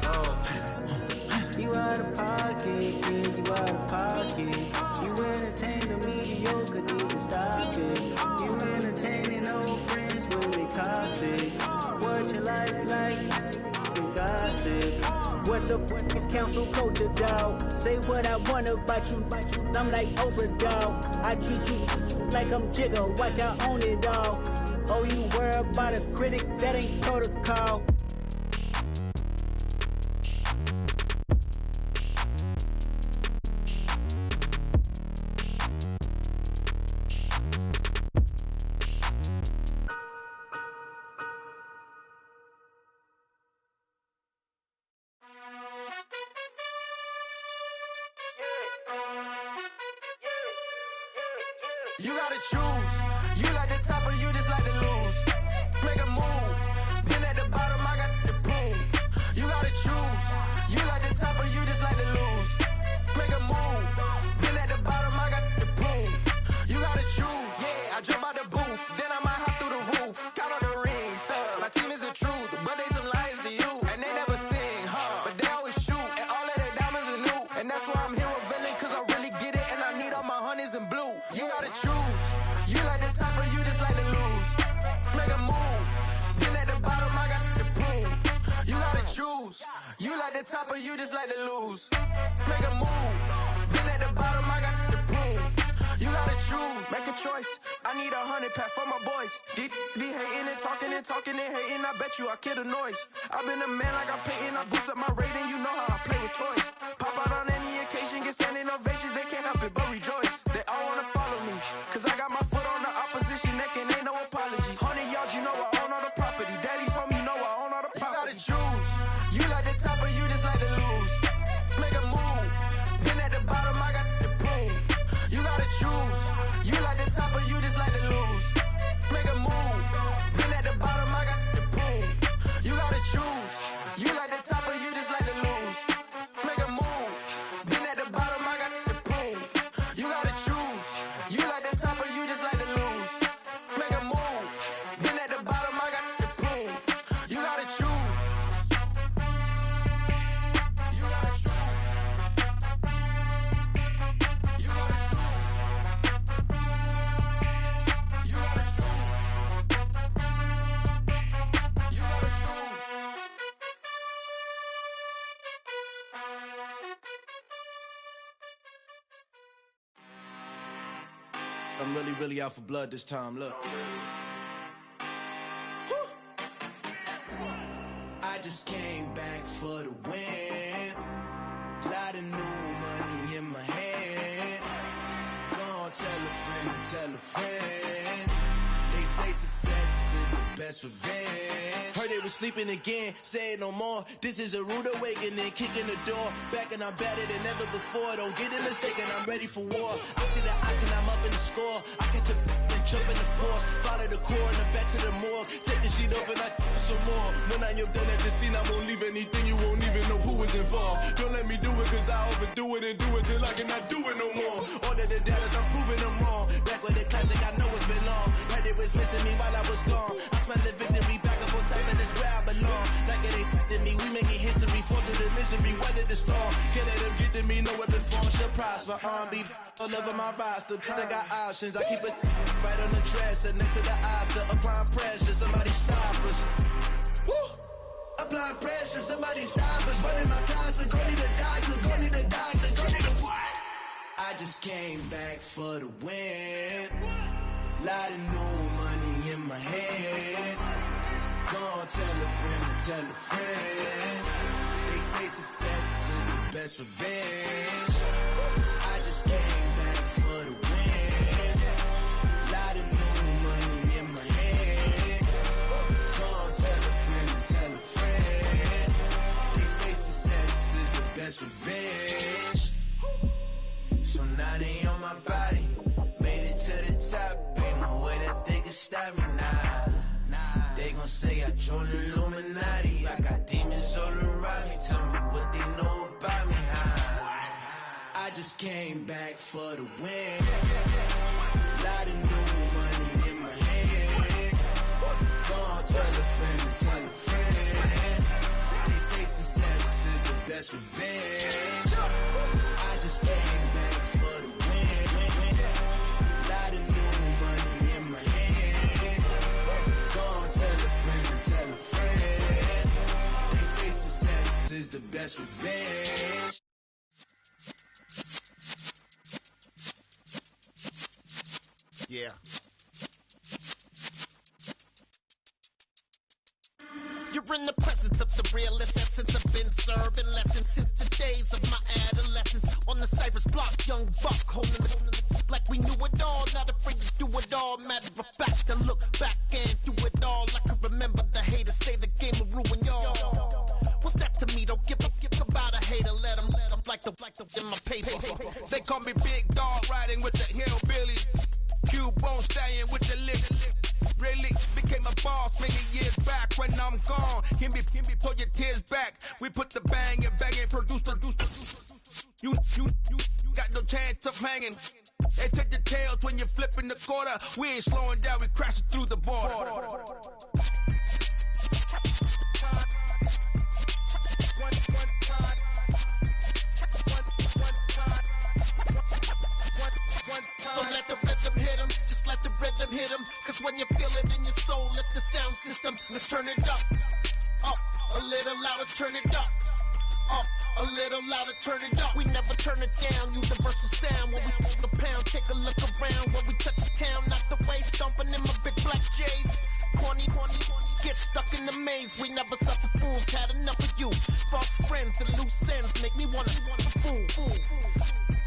You out of pocket, yeah, you out of pocket. You entertain the mediocre, need to stop it. You entertaining old friends when they toxic. What your life like? You gossip. What the fuck is council culture, dog? Say what I want about you. I'm like Oprah, dog. I treat you like I'm Jigga. Watch I own it all. Oh, you worry about a critic? That ain't protocol. You gotta choose. You like the top or you just like to lose. Make a move. Been at the bottom, I got the proof. You gotta choose. You like the top or you just like to lose. Make a move. Been at the bottom, I got the proof. You gotta choose. Yeah, I jump out the booth. Then I might hop through the roof. Count all the rings. My team is the truth, but they some liars to you. And they never sing, but they always shoot. And all of their diamonds are new. And that's why I'm here revealing, cause I really get it. And I need all my honeys in blue. You gotta choose. You like the top or you just like to lose. Make a move. Been at the bottom, I got the proof. You gotta choose. You like the top or you just like to lose. Make a move. Been at the bottom, I got the proof. You gotta choose. Make a choice. I need 100 pack for my boys. Be hating and talking and talking and hating. I bet you I kill the noise. I've been a man like I'm Peyton. I boost up my rating. You know how I play with toys. Pop out on any occasion, get standing ovations. They can't help it but rejoice. They all wanna follow me, cause I got my foot on the opposition neck and ain't no apologies. 100 yards, you know I own all the property. Daddy's home, you know I own all the property. You gotta choose. You like the top I'm really out for blood this time, look. I just came back for the win. Lot of new money in my hand. Gonna tell a friend. They say success is the best revenge. Heard they was sleeping again, say it no more. This is a rude awakening, kicking the door. Back and I'm better than ever before. Don't get it mistaken, I'm ready for war. I see the option, I'm up in the score. I catch a and jump in the course. Follow the core and the back to the morgue. Take the sheet off and I some more. When I am done at the scene, I won't leave anything. You won't even know who was involved. Don't let me do it, cause I overdo it and do it till I cannot do it no more. All of the doubters, I'm proving them wrong. Back with the classic, I know it's been long. Heard it was missing me while I was gone. I smell the victory, back up on time, and it's where I belong. Like it ain't to me, we making history. Fall through the misery, weather the storm. Can't let them get to me, no weapon form should prosper. R&B all over my roster. I got options, I keep it right on the dresser. Next to the Oscar, applying pressure, somebody stop us. Woo! Applying pressure, somebody stop us. Running my closet, go need a doctor, go need a doctor, go need a what? I just came back for the win. Lot of new money in my hand. Gonna tell a friend. They say success is the best revenge. I just came back for the win. Lot of new money in my hand. Gonna tell a friend. They say success is the best revenge. So now they on my body. Made it to the top, ain't no way that they can stop me now. They gon' say I joined the Illuminati. I got demons all around me, tell me what they know about me, huh? I just came back for the win. Lot of new money in my hand. Gonna tell a friend. They say success is the best revenge. I just came back for the win. Lot of new money in my hand. Gonna tell a friend. They say success is the best revenge. Yeah. You're in the presence of the realest essence. I've been serving lessons since the days of my adolescence. On the Cypress block, young buck holding the like we knew it all. Not afraid to do it all. Matter of fact, to look back and do it all. I can remember the haters say the game will ruin y'all. What's that to me? Don't give about a hater. Let them like the in my paper. They call me Big Dog, riding with the hillbillies. Q-Bone stallion with the lick. Really became a boss many years back. When I'm gone, can be pull your tears back. We put the bang and produce the. You got no chance of hanging. They take the tails when you're flipping the quarter. We ain't slowing down, we crashing through the border. So let the rhythm hit 'em, just let the rhythm hit 'em. Cause when you feel it in your soul, lift the sound system. Let's turn it up, a little louder, turn it up. A little louder, turn it up. We never turn it down, universal sound. When we move the pound, take a look around. When we touch the town, not the way, stomping in my big black J's. Corny, get stuck in the maze. We never suffer fools, had enough of you. False friends and loose ends make me wanna fool.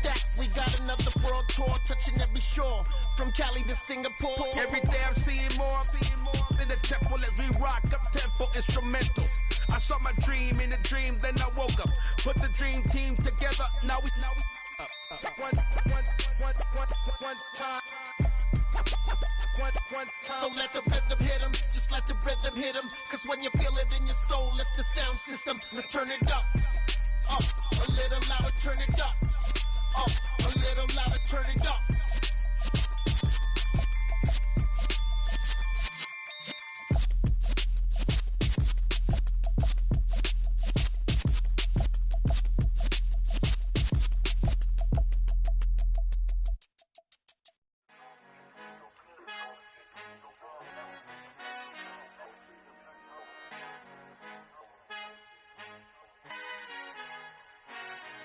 That we got another world tour, touching every shore, from Cali to Singapore. Every day I'm seeing more in the temple as we rock up tempo instrumentals. I saw my dream in a dream, then I woke up. Put the dream team together, now we one time. So let the rhythm hit 'em, just let the rhythm hit 'em. Cause when you feel it in your soul, lift the sound system. Now turn it up, a little louder, turn it up, a little louder, turn it up.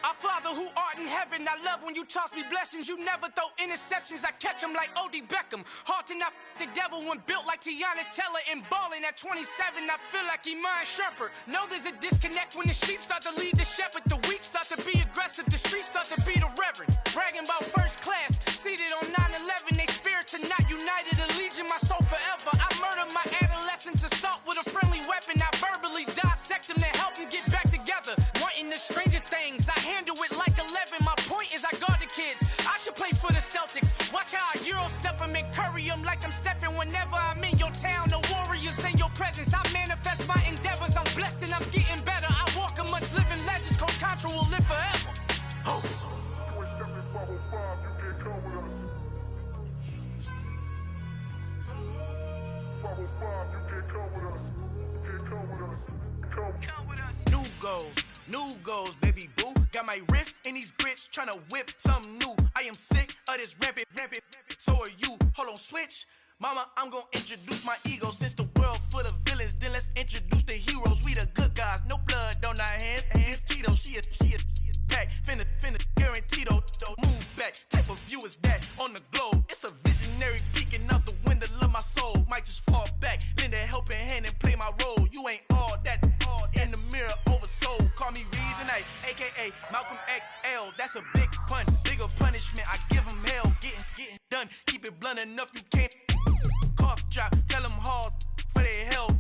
I Father who art in heaven, I love when you toss me blessings. You never throw interceptions, I catch them like O.D. Beckham. Hard to not the devil when built like Tiana Teller and balling at 27. I feel like Iman Shumpert. Know there's a disconnect when the sheep start to lead the shepherd. The weak start to be aggressive, the streets start to be the reverend. Bragging about first class, seated on 9/11. They spirits are not united, a legion, my soul forever. I murdered my adolescence, assault with a friendly weapon. I verbally dissect them to help them get back together. Wanting the stranger things, I handle it like 11. My point is I guard the kids. I should play for the Celtics. Watch how I Euro step them and curry them like I'm stepping. Whenever I'm in your town, the warriors in your presence. I manifest my endeavors. I'm blessed and I'm getting better. I walk amongst living legends. Coach Contra will live forever. Oh. New goals, baby boo. Got my wrist in these grits, tryna whip something new. I am sick of this rampant. So are you. Hold on, switch. Mama, I'm gonna introduce my ego. Since the world full of villains, then let's introduce the heroes. We the good guys, no blood on our hands. Hands Tito, she is back. Finna, guaranteed don't move back. Type of view is that on the globe. It's a visionary peeking out the window of my soul. Might just fall back, lend a helping hand and play my role. You ain't all that in the mirror oversold. Call me Reason A, aka Malcolm XL. That's a big pun, bigger punishment. I give him hell, getting done. Keep it blunt enough, you can't cough drop. Tell them hard for their health.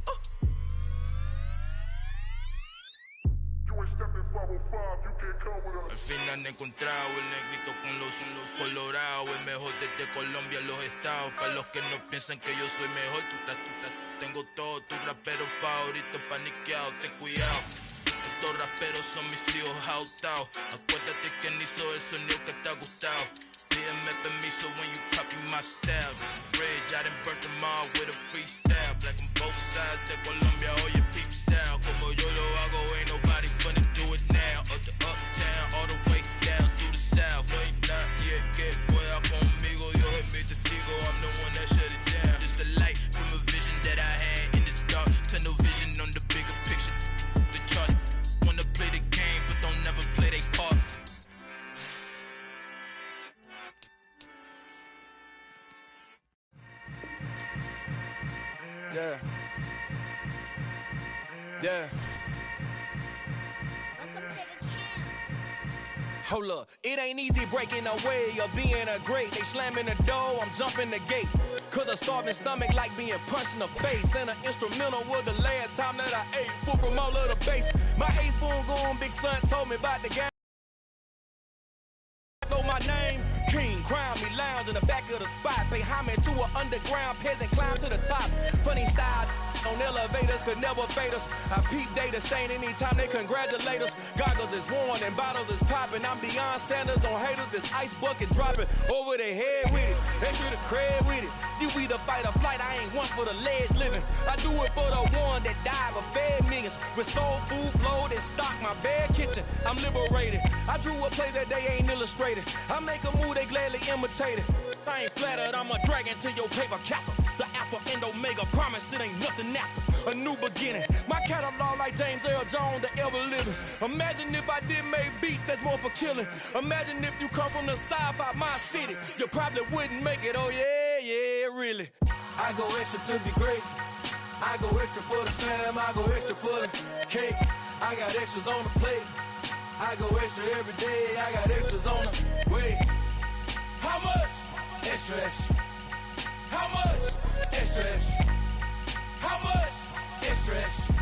Al fin han encontrado el negrito con los colorados, el mejor desde Colombia, los estados. Para los que no piensan que yo soy mejor, tengo todo, tus raperos favoritos paniqueados, ten cuidado. Estos raperos son mis hijos jautados. Acuérdate que ni hizo el sonido que te ha gustado. Pídeme permiso when you copy my style. This bridge, I done burnt them all with a freestyle. Black on both sides de Colombia, oye peep style. Como yo lo hago, ain't nobody finna do it now. Up to uptown, all the way down through the south. No hay nadie que pueda conmigo, Dios es mi testigo. I'm the one that shut it down. Just the light from a vision that I had in the dark. Tunnel vision on the bigger picture. The charts wanna play the game, but don't never play their part. Yeah. Hold up, it ain't easy breaking away or being a great. They slamming the door, I'm jumping the gate. Cause a starving stomach like being punched in the face. And an instrumental was the last time that I ate. Full from all of the bass. My ace boom goon, big son told me about the game. Know my name, King, crown me, lounge in the back of the spot. Pay homage to an underground peasant, climb to the top. Funny style on elevators could never fade us. I peep data stain anytime they congratulate us. Goggles is worn and bottles is popping. I'm Deion Sanders on haters, this ice bucket dropping over their head with it. Extra the cred with it. You either fight or flight, I ain't one for the ledge living. I do it for the one that died but fed millions. With soul food flowed and stock my bad kitchen. I'm liberated. I drew a play that they ain't illustrated. I make a move, they gladly imitate it. I ain't flattered, I'm a dragon to your paper castle. The Alpha and Omega, promise it ain't nothing after. A new beginning. My catalog like James Earl Jones, the ever living. Imagine if I did make beats that's more for killing. Imagine if you come from the sci-fi, my city. You probably wouldn't make it, oh yeah, really. I go extra to be great. I go extra for the fam, I go extra for the cake. I got extras on the plate. I go extra every day, I got extras on the way. How much? Extra, extra. How much? Extra, extra. How much? Extra, extra.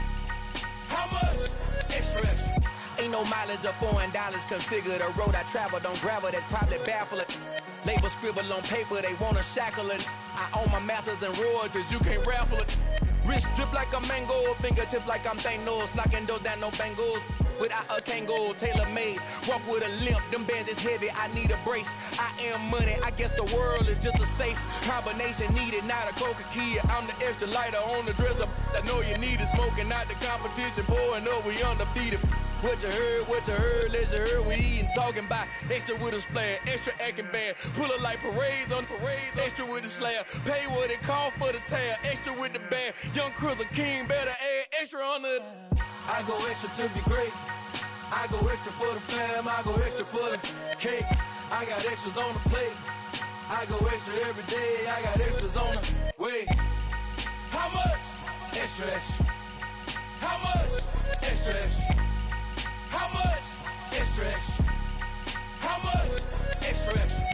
How much? Extra, extra. Ain't no mileage of $4 configure the road I travel. Don't gravel that probably baffle it. Label scribble on paper, they wanna shackle it. I own my masters and royalties, you can't raffle it. Wrist drip like a mango, fingertip like I'm Thanos. Knocking doors down, no bangles. Without a Kango, tailor-made. Walk with a limp, them bands is heavy, I need a brace. I am money, I guess the world is just a safe combination needed, not a coca-key. I'm the extra lighter on the dresser. I know you need it, smoking out the competition, pouring up, we undefeated. What you heard, let's hear we eatin', talking about extra with a splash, extra acting bad. Pull it like parades on parades, extra with the slab. Pay what it cost for the tab, extra with the band. Young Chris, a king, better add extra on the. I go extra to be great. I go extra for the fam, I go extra for the cake. I got extras on the plate. I go extra every day, I got extras on the way. How much? Extra, extra. How much? Extra, extra. How much? Extra, extra. How much? Extra, extra.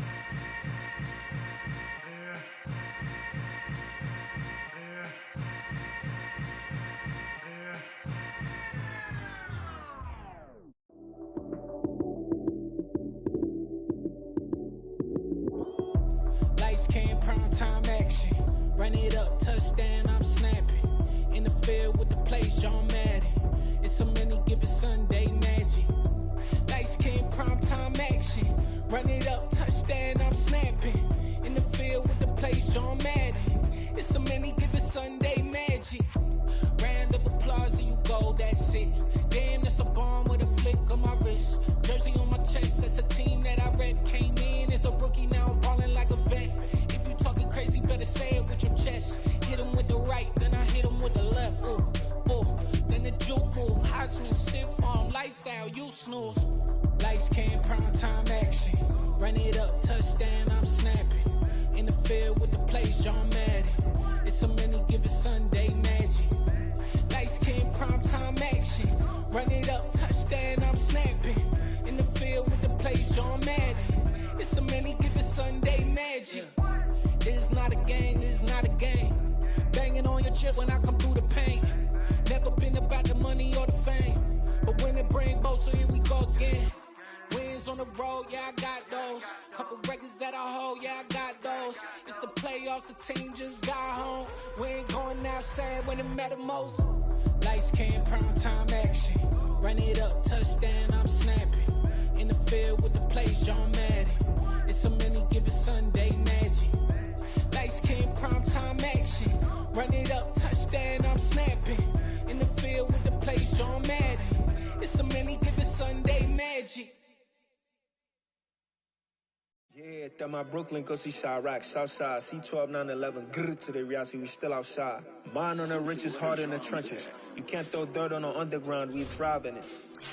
Lights came, prime time action. Run it up, touchdown, I'm snapping. In the field with the plays, John Madden. It's so many, give it Sunday magic. Lights came, prime time action. Run it up, touchdown, I'm snapping. In the field with the plays, John Madden. It's so many, give it Sunday magic. Round of applause and you go, that's it. Damn, that's a bomb with a flick on my wrist. Jersey on my chest, that's a team that I rep. Came in as a rookie, now I'm ballin' like a vet. If you talking crazy, better say it with your chest. Hit him with the right, then I hit him with the left. Ooh, ooh. Then the juke move, Heisman, stiff arm, lights out, you snooze. Lights came, prime time action. Run it up, touchdown, I'm snapping. In the field with the plays, John Madden. It's so many, give it Sunday magic. Lights came, prime time action. Run it up, touchdown, I'm snapping. In the field with the plays, John Madden. It's so many, give it Sunday magic. This is not a game, this is not a game. Banging on your chest when I come through the pain. Never been about the money or the fame. But when it bring both, so here we go again. Wins on the road, yeah, I got those. Couple records that I hold, yeah, I got those. It's the playoffs, the team just got home. We ain't going outside when it matter most. Lights came, prime time action. Run it up, touchdown, I'm snapping. In the field with the plays, John Madden. It's so many, give it Sunday magic. Lights came, prime time action. Run it up, touchdown, I'm snapping. In the field with the plays, John Madden. It's so many, give it Sunday magic. Yeah, that my Brooklyn, go see Chirac, Southside, C12, 911, grrr to the reality, we still outside. Mine on the riches, hard in the trenches. You can't throw dirt on the underground, we thrive in it.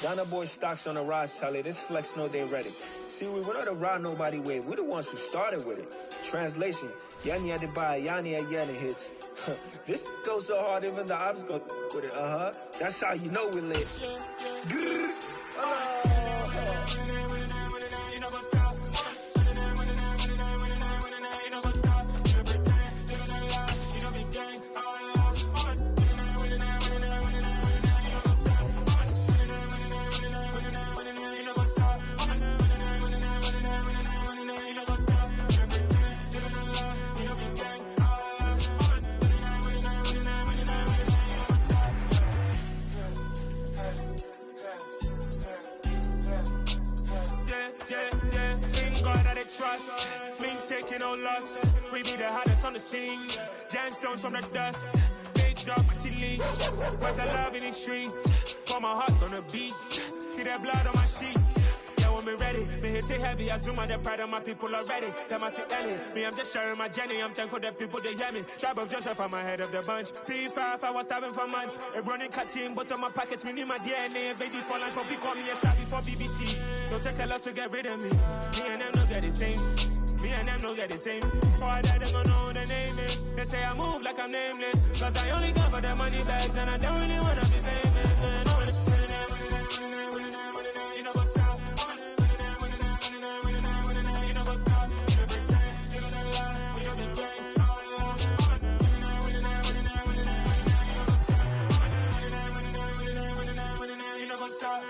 Ghana boys stocks on the rise, Charlie, this flex know they ready. See, we were not to ride nobody with, we the ones who started with it. Translation, Yanni had to buy, Yanni had Yanni hits. This goes so hard, even the ops go with it, That's how you know we lit. Grrr, trust, mean taking no loss. We be the hardest on the scene. Gemstones from the dust. Big dog, pretty leash. Where's the love in the streets? For my heart on the beat. See that blood on my sheets. Yeah, when we ready, me hit it heavy. I zoom out the pride of my people already. Them I see early. Me, I'm just sharing my journey. I'm thankful that people they hear me. Tribe of Joseph, I'm ahead of the bunch. P5, I was starving for months. A running cut team, but on my pockets, me need my DNA. Baby for lunch, but we call me a star before BBC. Don't take a lot to get rid of me. Me and them no get the same. Me and them no get the same. Oh, I died, them don't know who the name is. They say I move like I'm nameless. Cause I only come for the money bags and I don't really wanna be famous. Man, I wanna you know what's up. You know what's up. You don't pretend, you don't lie, we don't be gang. You know what's up.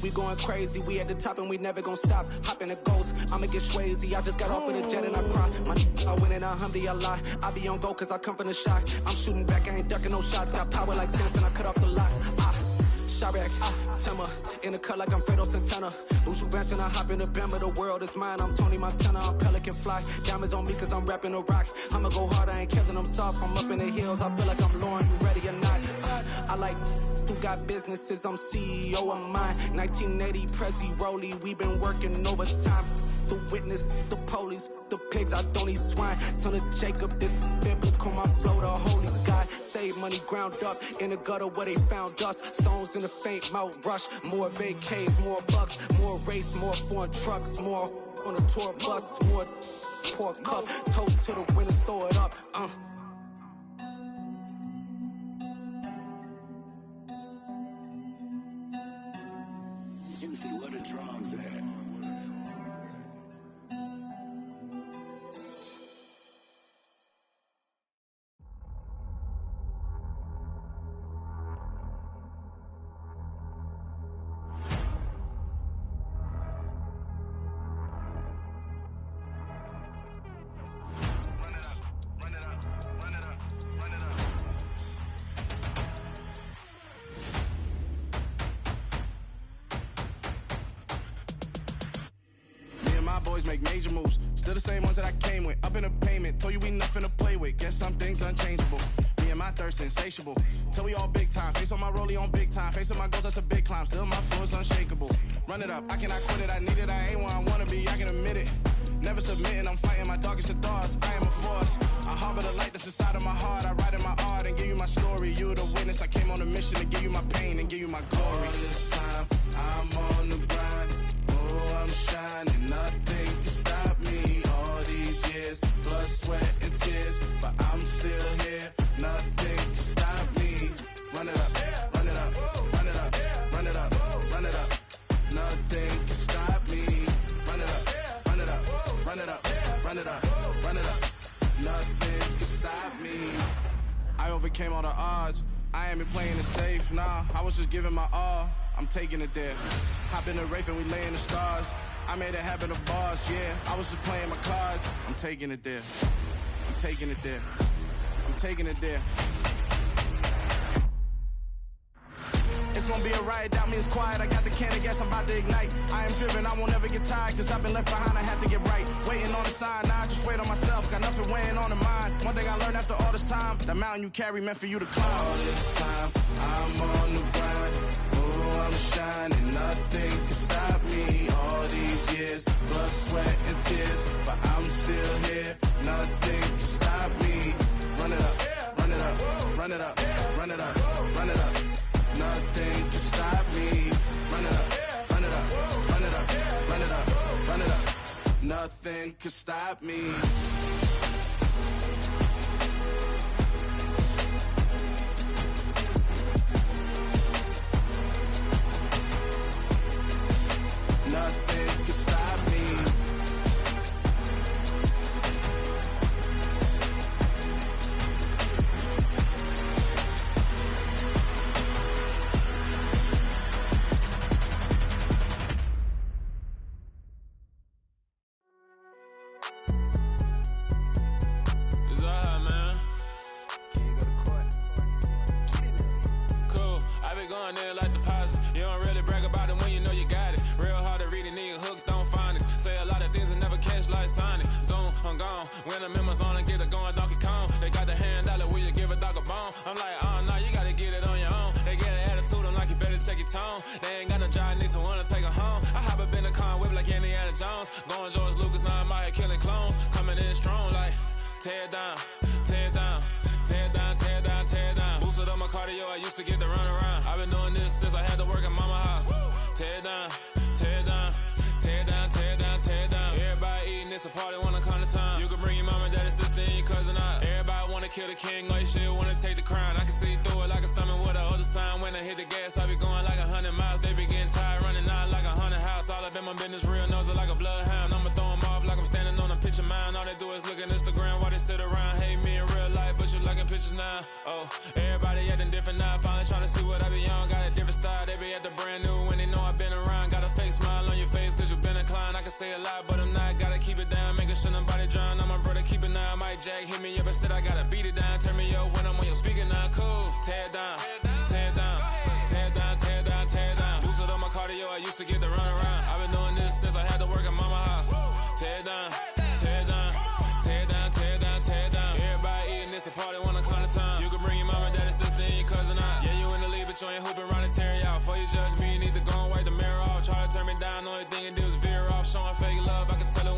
We going crazy, we at the top and we never gonna stop. Hop in a ghost, I'ma get swayzy. I just got off with a jet and I cry. My I win in a Humvee, I lie. I be on go cause I come from the shot. I'm shooting back, I ain't ducking no shots. Got power like Samson, I cut off the locks. Chirac, Timmer, in the cut like I'm Fredo Santana. Usual Benton, I hop in the Bama, the world is mine. I'm Tony Montana, I'm Pelican Fly. Diamonds on me cause I'm rapping a rock. I'ma go hard, I ain't killing them soft. I'm up in the hills, I feel like I'm Lauren, you ready or not? I like who got businesses, I'm CEO of mine. 1980, Prezi Rolly, we been working overtime. the witness, the police, the pigs, I don't eat swine. Son of Jacob, this biblical, my flow, the holy God. Save money ground up in the gutter where they found dust. Stones in the faint mouth rush. More vacays, more bucks, more race, more foreign trucks, more on a tour bus, more pour cup. Toast to the winners, throw it up. Juicy, where the drums at? Boys make major moves, still the same ones that I came with. Up in the payment, told you we nothing to play with. Guess some things unchangeable. Me and my thirst insatiable. Till we all big time. Face on my rollie on big time. Facing my goals, that's a big climb. Still my flow is unshakable. Run it up, I cannot quit it. I need it, I ain't where I wanna be. I can admit it. Never submitting, I'm fighting my darkest of thoughts. I am a force. I harbor the light that's inside of my heart. I write in my art and give you my story. You the witness. I came on a mission to give you my pain and give you my glory. All this time, I'm on the grind. Oh, I'm shining. Nothing can stop me. All these years, blood, sweat, and tears. But I'm still here. Nothing can stop me. Run it up, run it up, run it up, run it up, run it up. Nothing can stop me. Run it up, run it up, run it up, run it up, run it up. Nothing can stop me. I overcame all the odds. I ain't been playing it safe, nah. I was just giving my all. I'm taking it there. Hop in the Wraith and we lay in the stars. I made it happen, a boss, yeah. I was just playing my cards. I'm taking it there. I'm taking it there. I'm taking it there. It's gonna be a riot, doubt me, it's quiet. I got the can of gas, I'm about to ignite. I am driven, I won't ever get tired, cause I've been left behind, I have to get right. Waiting on the sign, now I just wait on myself, got nothing weighing on the mind. One thing I learned after all this time, the mountain you carry meant for you to climb. All this time, I'm on the grind. Oh, I'm shining, nothing can stop me. All these years, blood, sweat, and tears. But I'm still here, nothing can stop me. Run it up, run it up, run it up, run it up, run it up. Nothing can stop me. Run it up, run it up, run it up, run it up, run it up. Nothing can stop me. Nothing can stop me. When the members on and get it going Donkey Kong, they got the hand dollar, will you give a dog a bone? I'm like, oh no, you gotta get it on your own. They get an attitude, I'm like, you better check your tone. They ain't got no job, need someone to take her home. I hop up in the car, whip like Indiana Jones. Going George Lucas, now I'm out here killing clones. Coming in strong like, tear down, tear down, tear down, tear down, tear down. Boosted up my cardio, I used to get to run around. I've been doing this since I had to work at mama house. Tear down, tear down, tear down, tear down, tear down. Everybody eating, it's a party, wanna come to time. You can bring your mama, daddy, sister, and your cousin out. Everybody wanna kill the king, like shit, wanna take the crown. I can see through it like a stomach with a other sign. When I hit the gas, I be going like 100 miles. They be getting tired, running out like 100 house. All up in my business, real nose like a bloodhound. I'ma throw them off like I'm standing on a picture mound. All they do is look at Instagram while they sit around. Hate me in real life, but you liking pictures now. Oh, everybody acting different now. Finally trying to see what I be on. Got a different style, they be at the brand new when they know I've been around. Got a fake smile on your face, cause you been inclined. I can say a lot, but I'm not. Gotta keep it down, making sure nobody drown. I'm my brother, keep it now. Mike Jack hit me up and said I gotta beat it down. Turn me up when I'm on your speaker now. Cool, tear down, tear down, tear down, tear down, tear down. Boosted up my cardio, I used to get to run around. I've been doing this since I had to work at mama house. Tear down, tear down, tear down, tear down, tear down. Everybody eating, it's a party, wanna come to time. You can bring your mama, daddy, sister, and your cousin out. Yeah, you in the lead, but you ain't hooping around and tear out. Before you judge me, you need to go and wipe the mirror off. Try to turn me down, the only thing you do is veer off. Showing fake love, I can tell it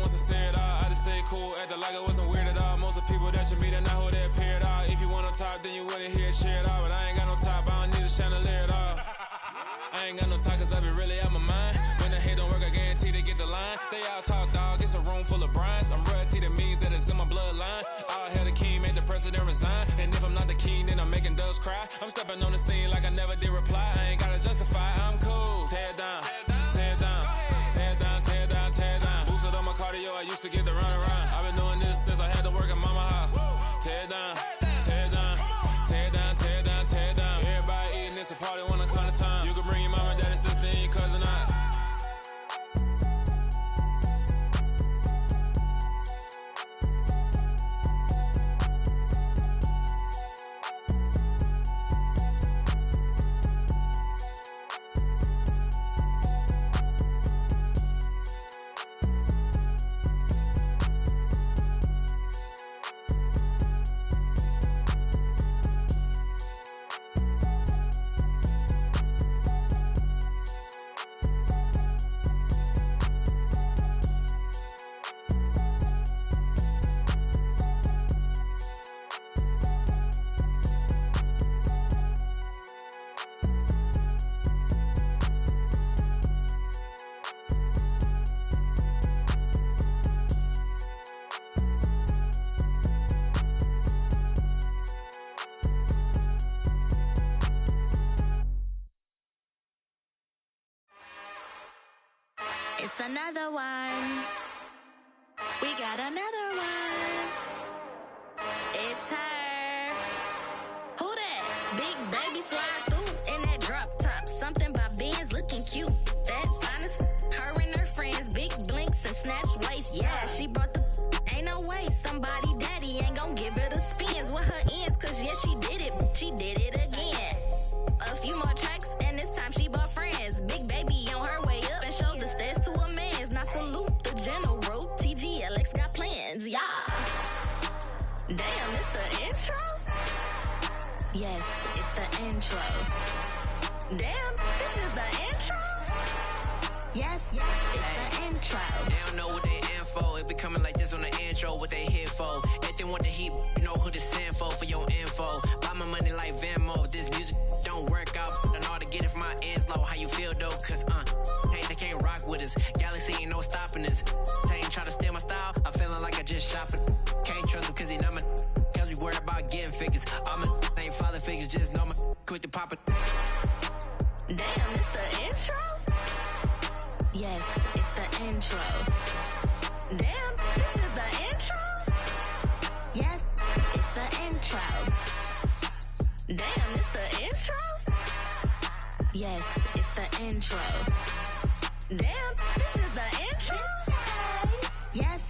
then resign. And if I'm not the king, then I'm making doves cry. I'm stepping on the scene like I never did reply. I ain't gotta justify, I'm cool. Tear down, tear down, tear down, tear down, tear down. Boosted on my cardio, I used to get the run around. I've been doing this since I had to work at mama house. Tear down, tear down, tear down, tear down, tear down. Everybody eating, it's a party when I come to time. You can bring your mama, daddy, sister, and your cousin out. It's another one. We got another one. It's her. Who that? Big baby slide through in that drop top. Something by Benz looking cute. That's honest. Her and her friends, big blinks and snatch waist. Yeah, she brought the. Ain't no way somebody daddy ain't gon' give her the spins with her ends. Cause yeah, she did it. She did it again. A few more tracks and this time she bought friends. Big baby on her way up and showed the stairs to a man's. Now salute the general. TGLX got plans, yeah. Damn, it's the intro? Yes, it's the intro. Damn, this is the intro? Yes, it's the intro. They don't know what they in for. If we coming like this on the intro, what they here for? If they want the heat, you know who to send for your info. Buy my money like Venmo. This music don't work out. I know how to get it from my ends low. How you feel though? Cause hey, they can't rock with us. Galaxy ain't no stopping us. They ain't trying to steal my style. I'm feeling like I just shot for. Can't trust him cause he not my. Cause we worried about getting figures. All my ain't father figures. Just know my quit the poppin'. Damn, it's the intro? Yes, it's the intro. Damn, this is the intro? Yes, it's the intro. Damn, it's the intro? Yes, it's the intro. Damn, this is the intro? Yes,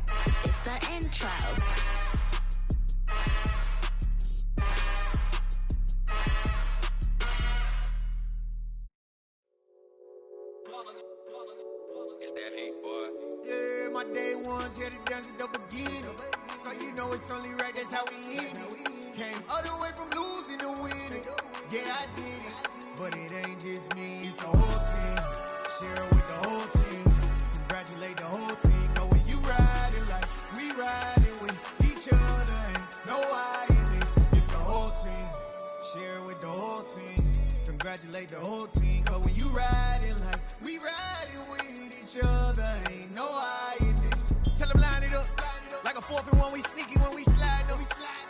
it's the intro. It's that hate, boy. Yeah, my day ones here to dance at the beginning. So you know it's only right, that's how we end it. Came all the way from losing to winning. Yeah, I did it. But it ain't just me, it's the whole team. Share with the whole team. Congratulate the whole team. Cause when you riding like we riding with each other, ain't no I in this. It's the whole team. Share with the whole team. Congratulate the whole team. Cause when you riding like we riding with each other, ain't no I in this. Tell them line it up. Like a 4th and 1, we sneaky when we slide up.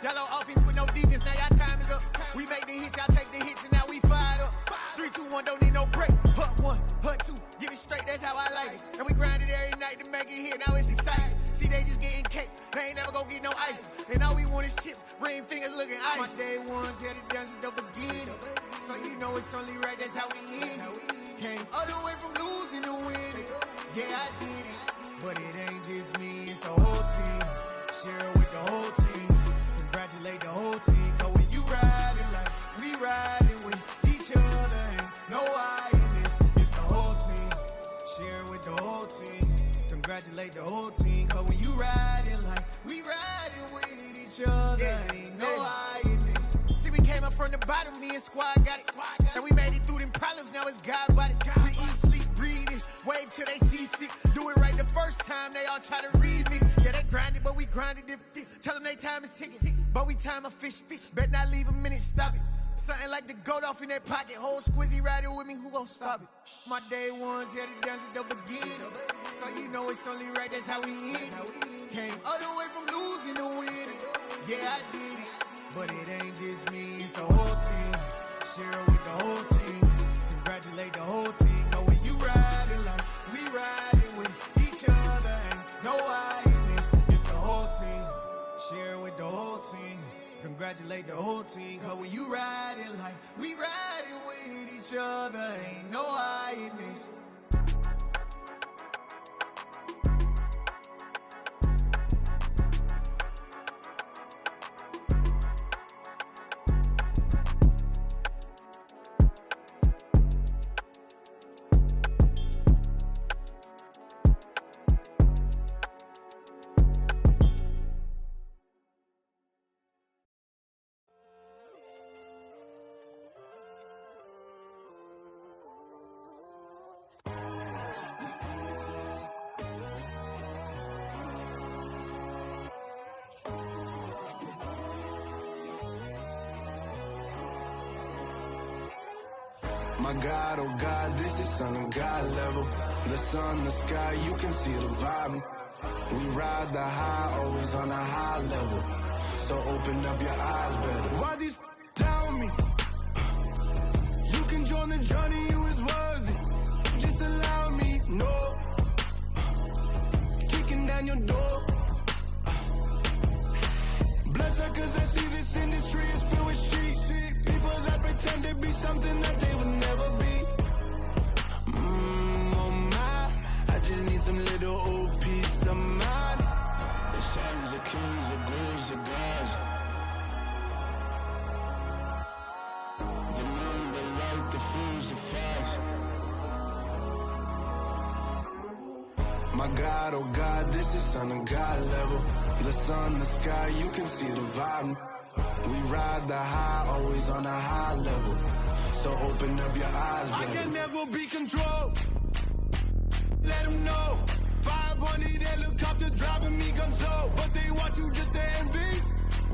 Y'all on offense with no defense, now y'all time is up. We make the hits, y'all take the hits, and now we fired up. 3, 2, 1, don't need no break. Hut 1, hut 2, get it straight, that's how I like it. And we grind it every night to make it hit, now it's exciting. See, they just getting cake, they ain't never gonna get no ice. And all we want is chips, ring fingers looking ice. My day ones here to dance at the beginning. So you know it's only right, that's how we end it. Came all the way from losing to winning. Yeah, I did it. But it ain't just me, it's the whole team. Share with the whole team. Congratulate the whole team. Cause when you riding like we riding with each other, ain't no I in this. It's the whole team. Share with the whole team. Congratulate the whole team. Cause when you riding like we riding with each other, ain't no I in this. See, we came up from the bottom, me and squad got it. And we made it through them problems, now it's God body. We eat, sleep, breathe this, wave till they see sick. Do it right the first time, they all try to remix. Yeah, they grinded, but we grinded different. Tell them they time is ticking, but we time a fish. Bet not leave a minute, stop it. Something like the goat off in that pocket. Whole squizzy riding with me, who gon' stop it? My day ones here to dance at the beginning. So you know it's only right, that's how we end it. Came all the way from losing to winning. Yeah, I did it. But it ain't just me, it's the whole team. Share it with the whole team. Congratulate the whole team. Cause when you riding like we riding with each other, ain't no I in this. It's the whole team. Share it with the whole team. Congratulate the whole team. Cause when you riding like we riding with each other, ain't no I in this. My God, oh God, this is Son of God level. The sun, the sky, you can see the vibe. We ride the high, always on a high level. So open up your eyes better. Why these down me? You can join the journey, you is worthy. Just allow me, no. Kicking down your door. Bloodsuckers, I see this industry is filled with sheep. People that pretend to be something that they would never be. Oh my, I just need some little old peace of mind. The sons of kings, the bulls, the gods. The moon, the light, the fools, the facts. My God, oh God, this is Son of God level. The sun, the sky, you can see the vibe. We ride the high, always on a high level. So open up your eyes, baby. I can never be controlled. Let them know. 500 helicopters driving me gunso. But they want you just to envy.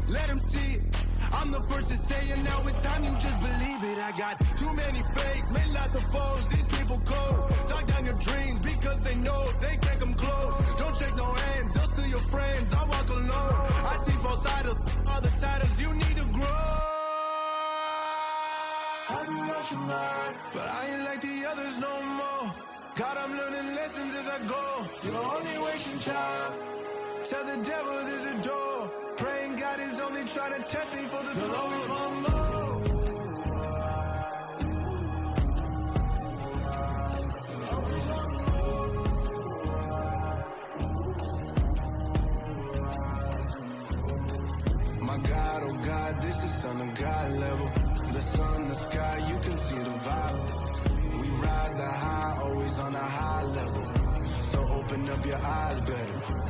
Let them see it. I'm the first to say it, now it's time you just believe it. I got too many fakes, made lots of foes. These people cold. Talk down your dreams because they know they can't come close. Don't shake no hands, they'll steal your friends. I walk alone. I see false idols, other titles. You need to grow. I be watching mine, but I ain't like the others no more. God, I'm learning lessons as I go. You're only wasting time. Tell the devil there's a door. Praying God is only trying to test me for the throne. Always want more. My God, oh God, this is Son of God level. The sun, the sky, you can see the vibe. We ride the high, always on a high level. So open up your eyes better.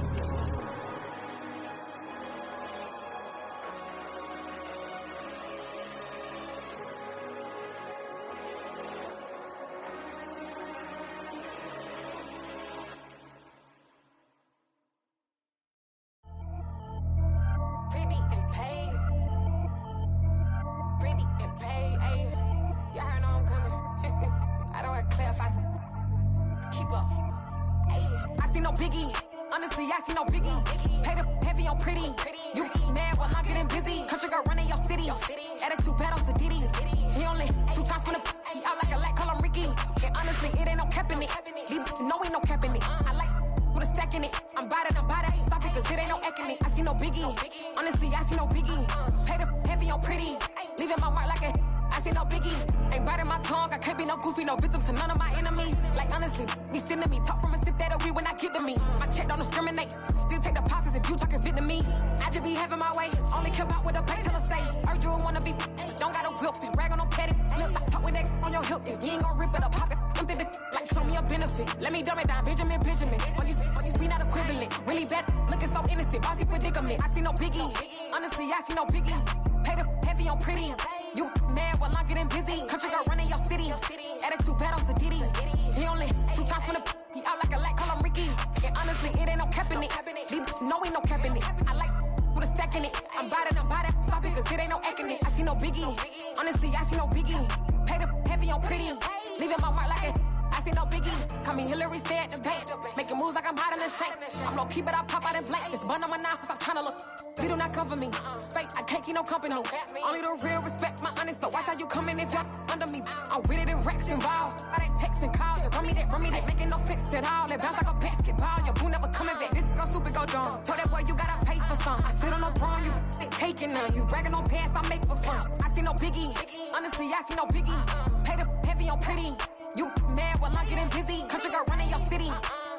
I see no biggie. Call me Hillary, stay at the bank. Making moves like I'm hot in the shank. I'm low key, but I pop out in blank. This bun on my knife, I'm trying to look. They do not come for me. Fake, I can't keep no company. Only the real respect my honest. So watch how you coming if y'all under me. I'm with it and Rex involved. All that text and calls. Run me that making no sense at all. It bounce like a basketball. Your boo never coming back. This go stupid, go dumb. Told that boy you gotta pay for some. I sit on no throne, you taking none. You bragging on past, I make for fun. I see no biggie. Honestly, I see no biggie. Pay the heavy on pretty. You mad while I'm getting busy. Country girl running your city.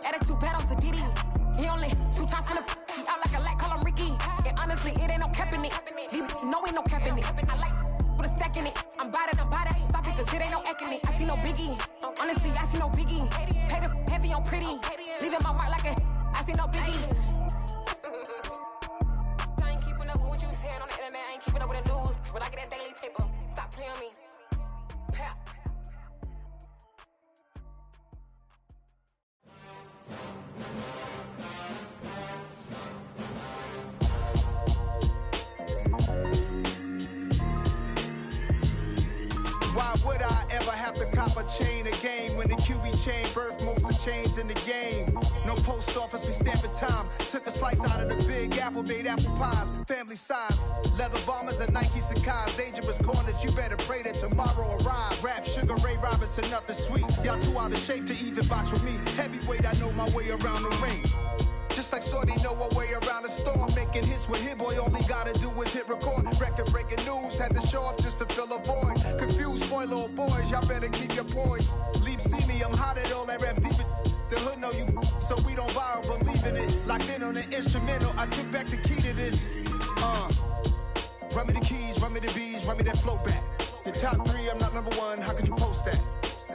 Attitude bad on Diddy. He only 2 times finna he out like a light, call him Ricky. And honestly, it ain't no cap in it. No, ain't no cap in it. I like put a stack in it. I'm bout it. Stop it, cause it ain't no acting it. I see no biggie. Honestly, I see no biggie. Pay the heavy on pretty. Leaving my mark like I see no biggie. I ain't keeping up with what you saying on the internet. I ain't keeping up with the news. But I get that daily paper. Stop playing me. Pap. Why would I ever have to cop a chain a game when the QB chain birthed most of the chains in the game? No post office, we stamping time. Took a slice out of the big apple, made apple pies, family size. Leather bombers and Nike Sacai's. Dangerous corners, you better pray that tomorrow arrive. Rap, Sugar Ray Robinson, nothing sweet. Y'all too out of shape to even box with me. Heavyweight, I know my way around the ring. Just like Shorty know her way around the storm. Making hits with Hit Boy, all he gotta do is hit record. Record breaking news, had to show up just to fill a void. Confused boy, little boys, y'all better keep your poise. Leap, see me, I'm hot at all that rap deep. The hood know you, so we don't borrow, believe in it. Locked in on the instrumental, I took back the key to this. Run me the keys, run me the bees, run me that flow back. Your top 3, I'm not number 1, how could you post that?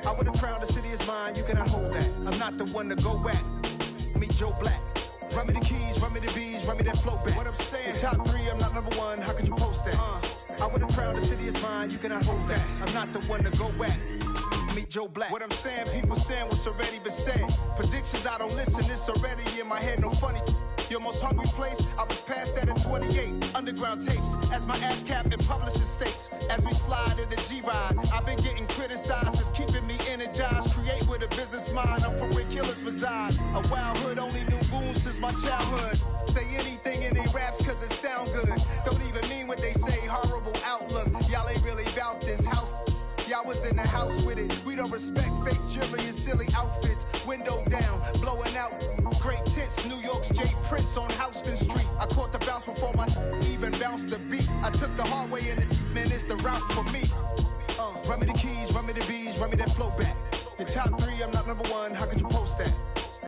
I would've crowned the city is mine, you cannot hold that. I'm not the one to go at. Meet Joe Black. Run me the keys, run me the bees, run me that flow back. What I'm saying, your top 3, I'm not number 1, how could you post that? I would've crowned the city is mine, you cannot hold that. I'm not the one to go at. Meet Joe Black. What I'm saying, people saying what's already been said. Predictions, I don't listen, it's already in my head, no funny. Your most hungry place, I was past that at 28. Underground tapes, as my ass cap in publishing states. As we slide in the G-Ride, I've been getting criticized, it's keeping me energized. Create with a business mind, I'm from where killers reside. A wild hood, only knew goons since my childhood. Say anything in they raps cause it sound good. Don't even mean what they say, horrible outlook. Y'all ain't really about this house. Y'all was in the house with it. We don't respect fake jewelry and silly outfits. Window down, blowing out great tits. New York's J. Prince on Houston Street. I caught the bounce before my even bounced the beat. I took the hard way in it, man, it's the route for me. Run me the keys, run me the bees, run me that flow back. Your top 3, I'm not number 1, how could you post that?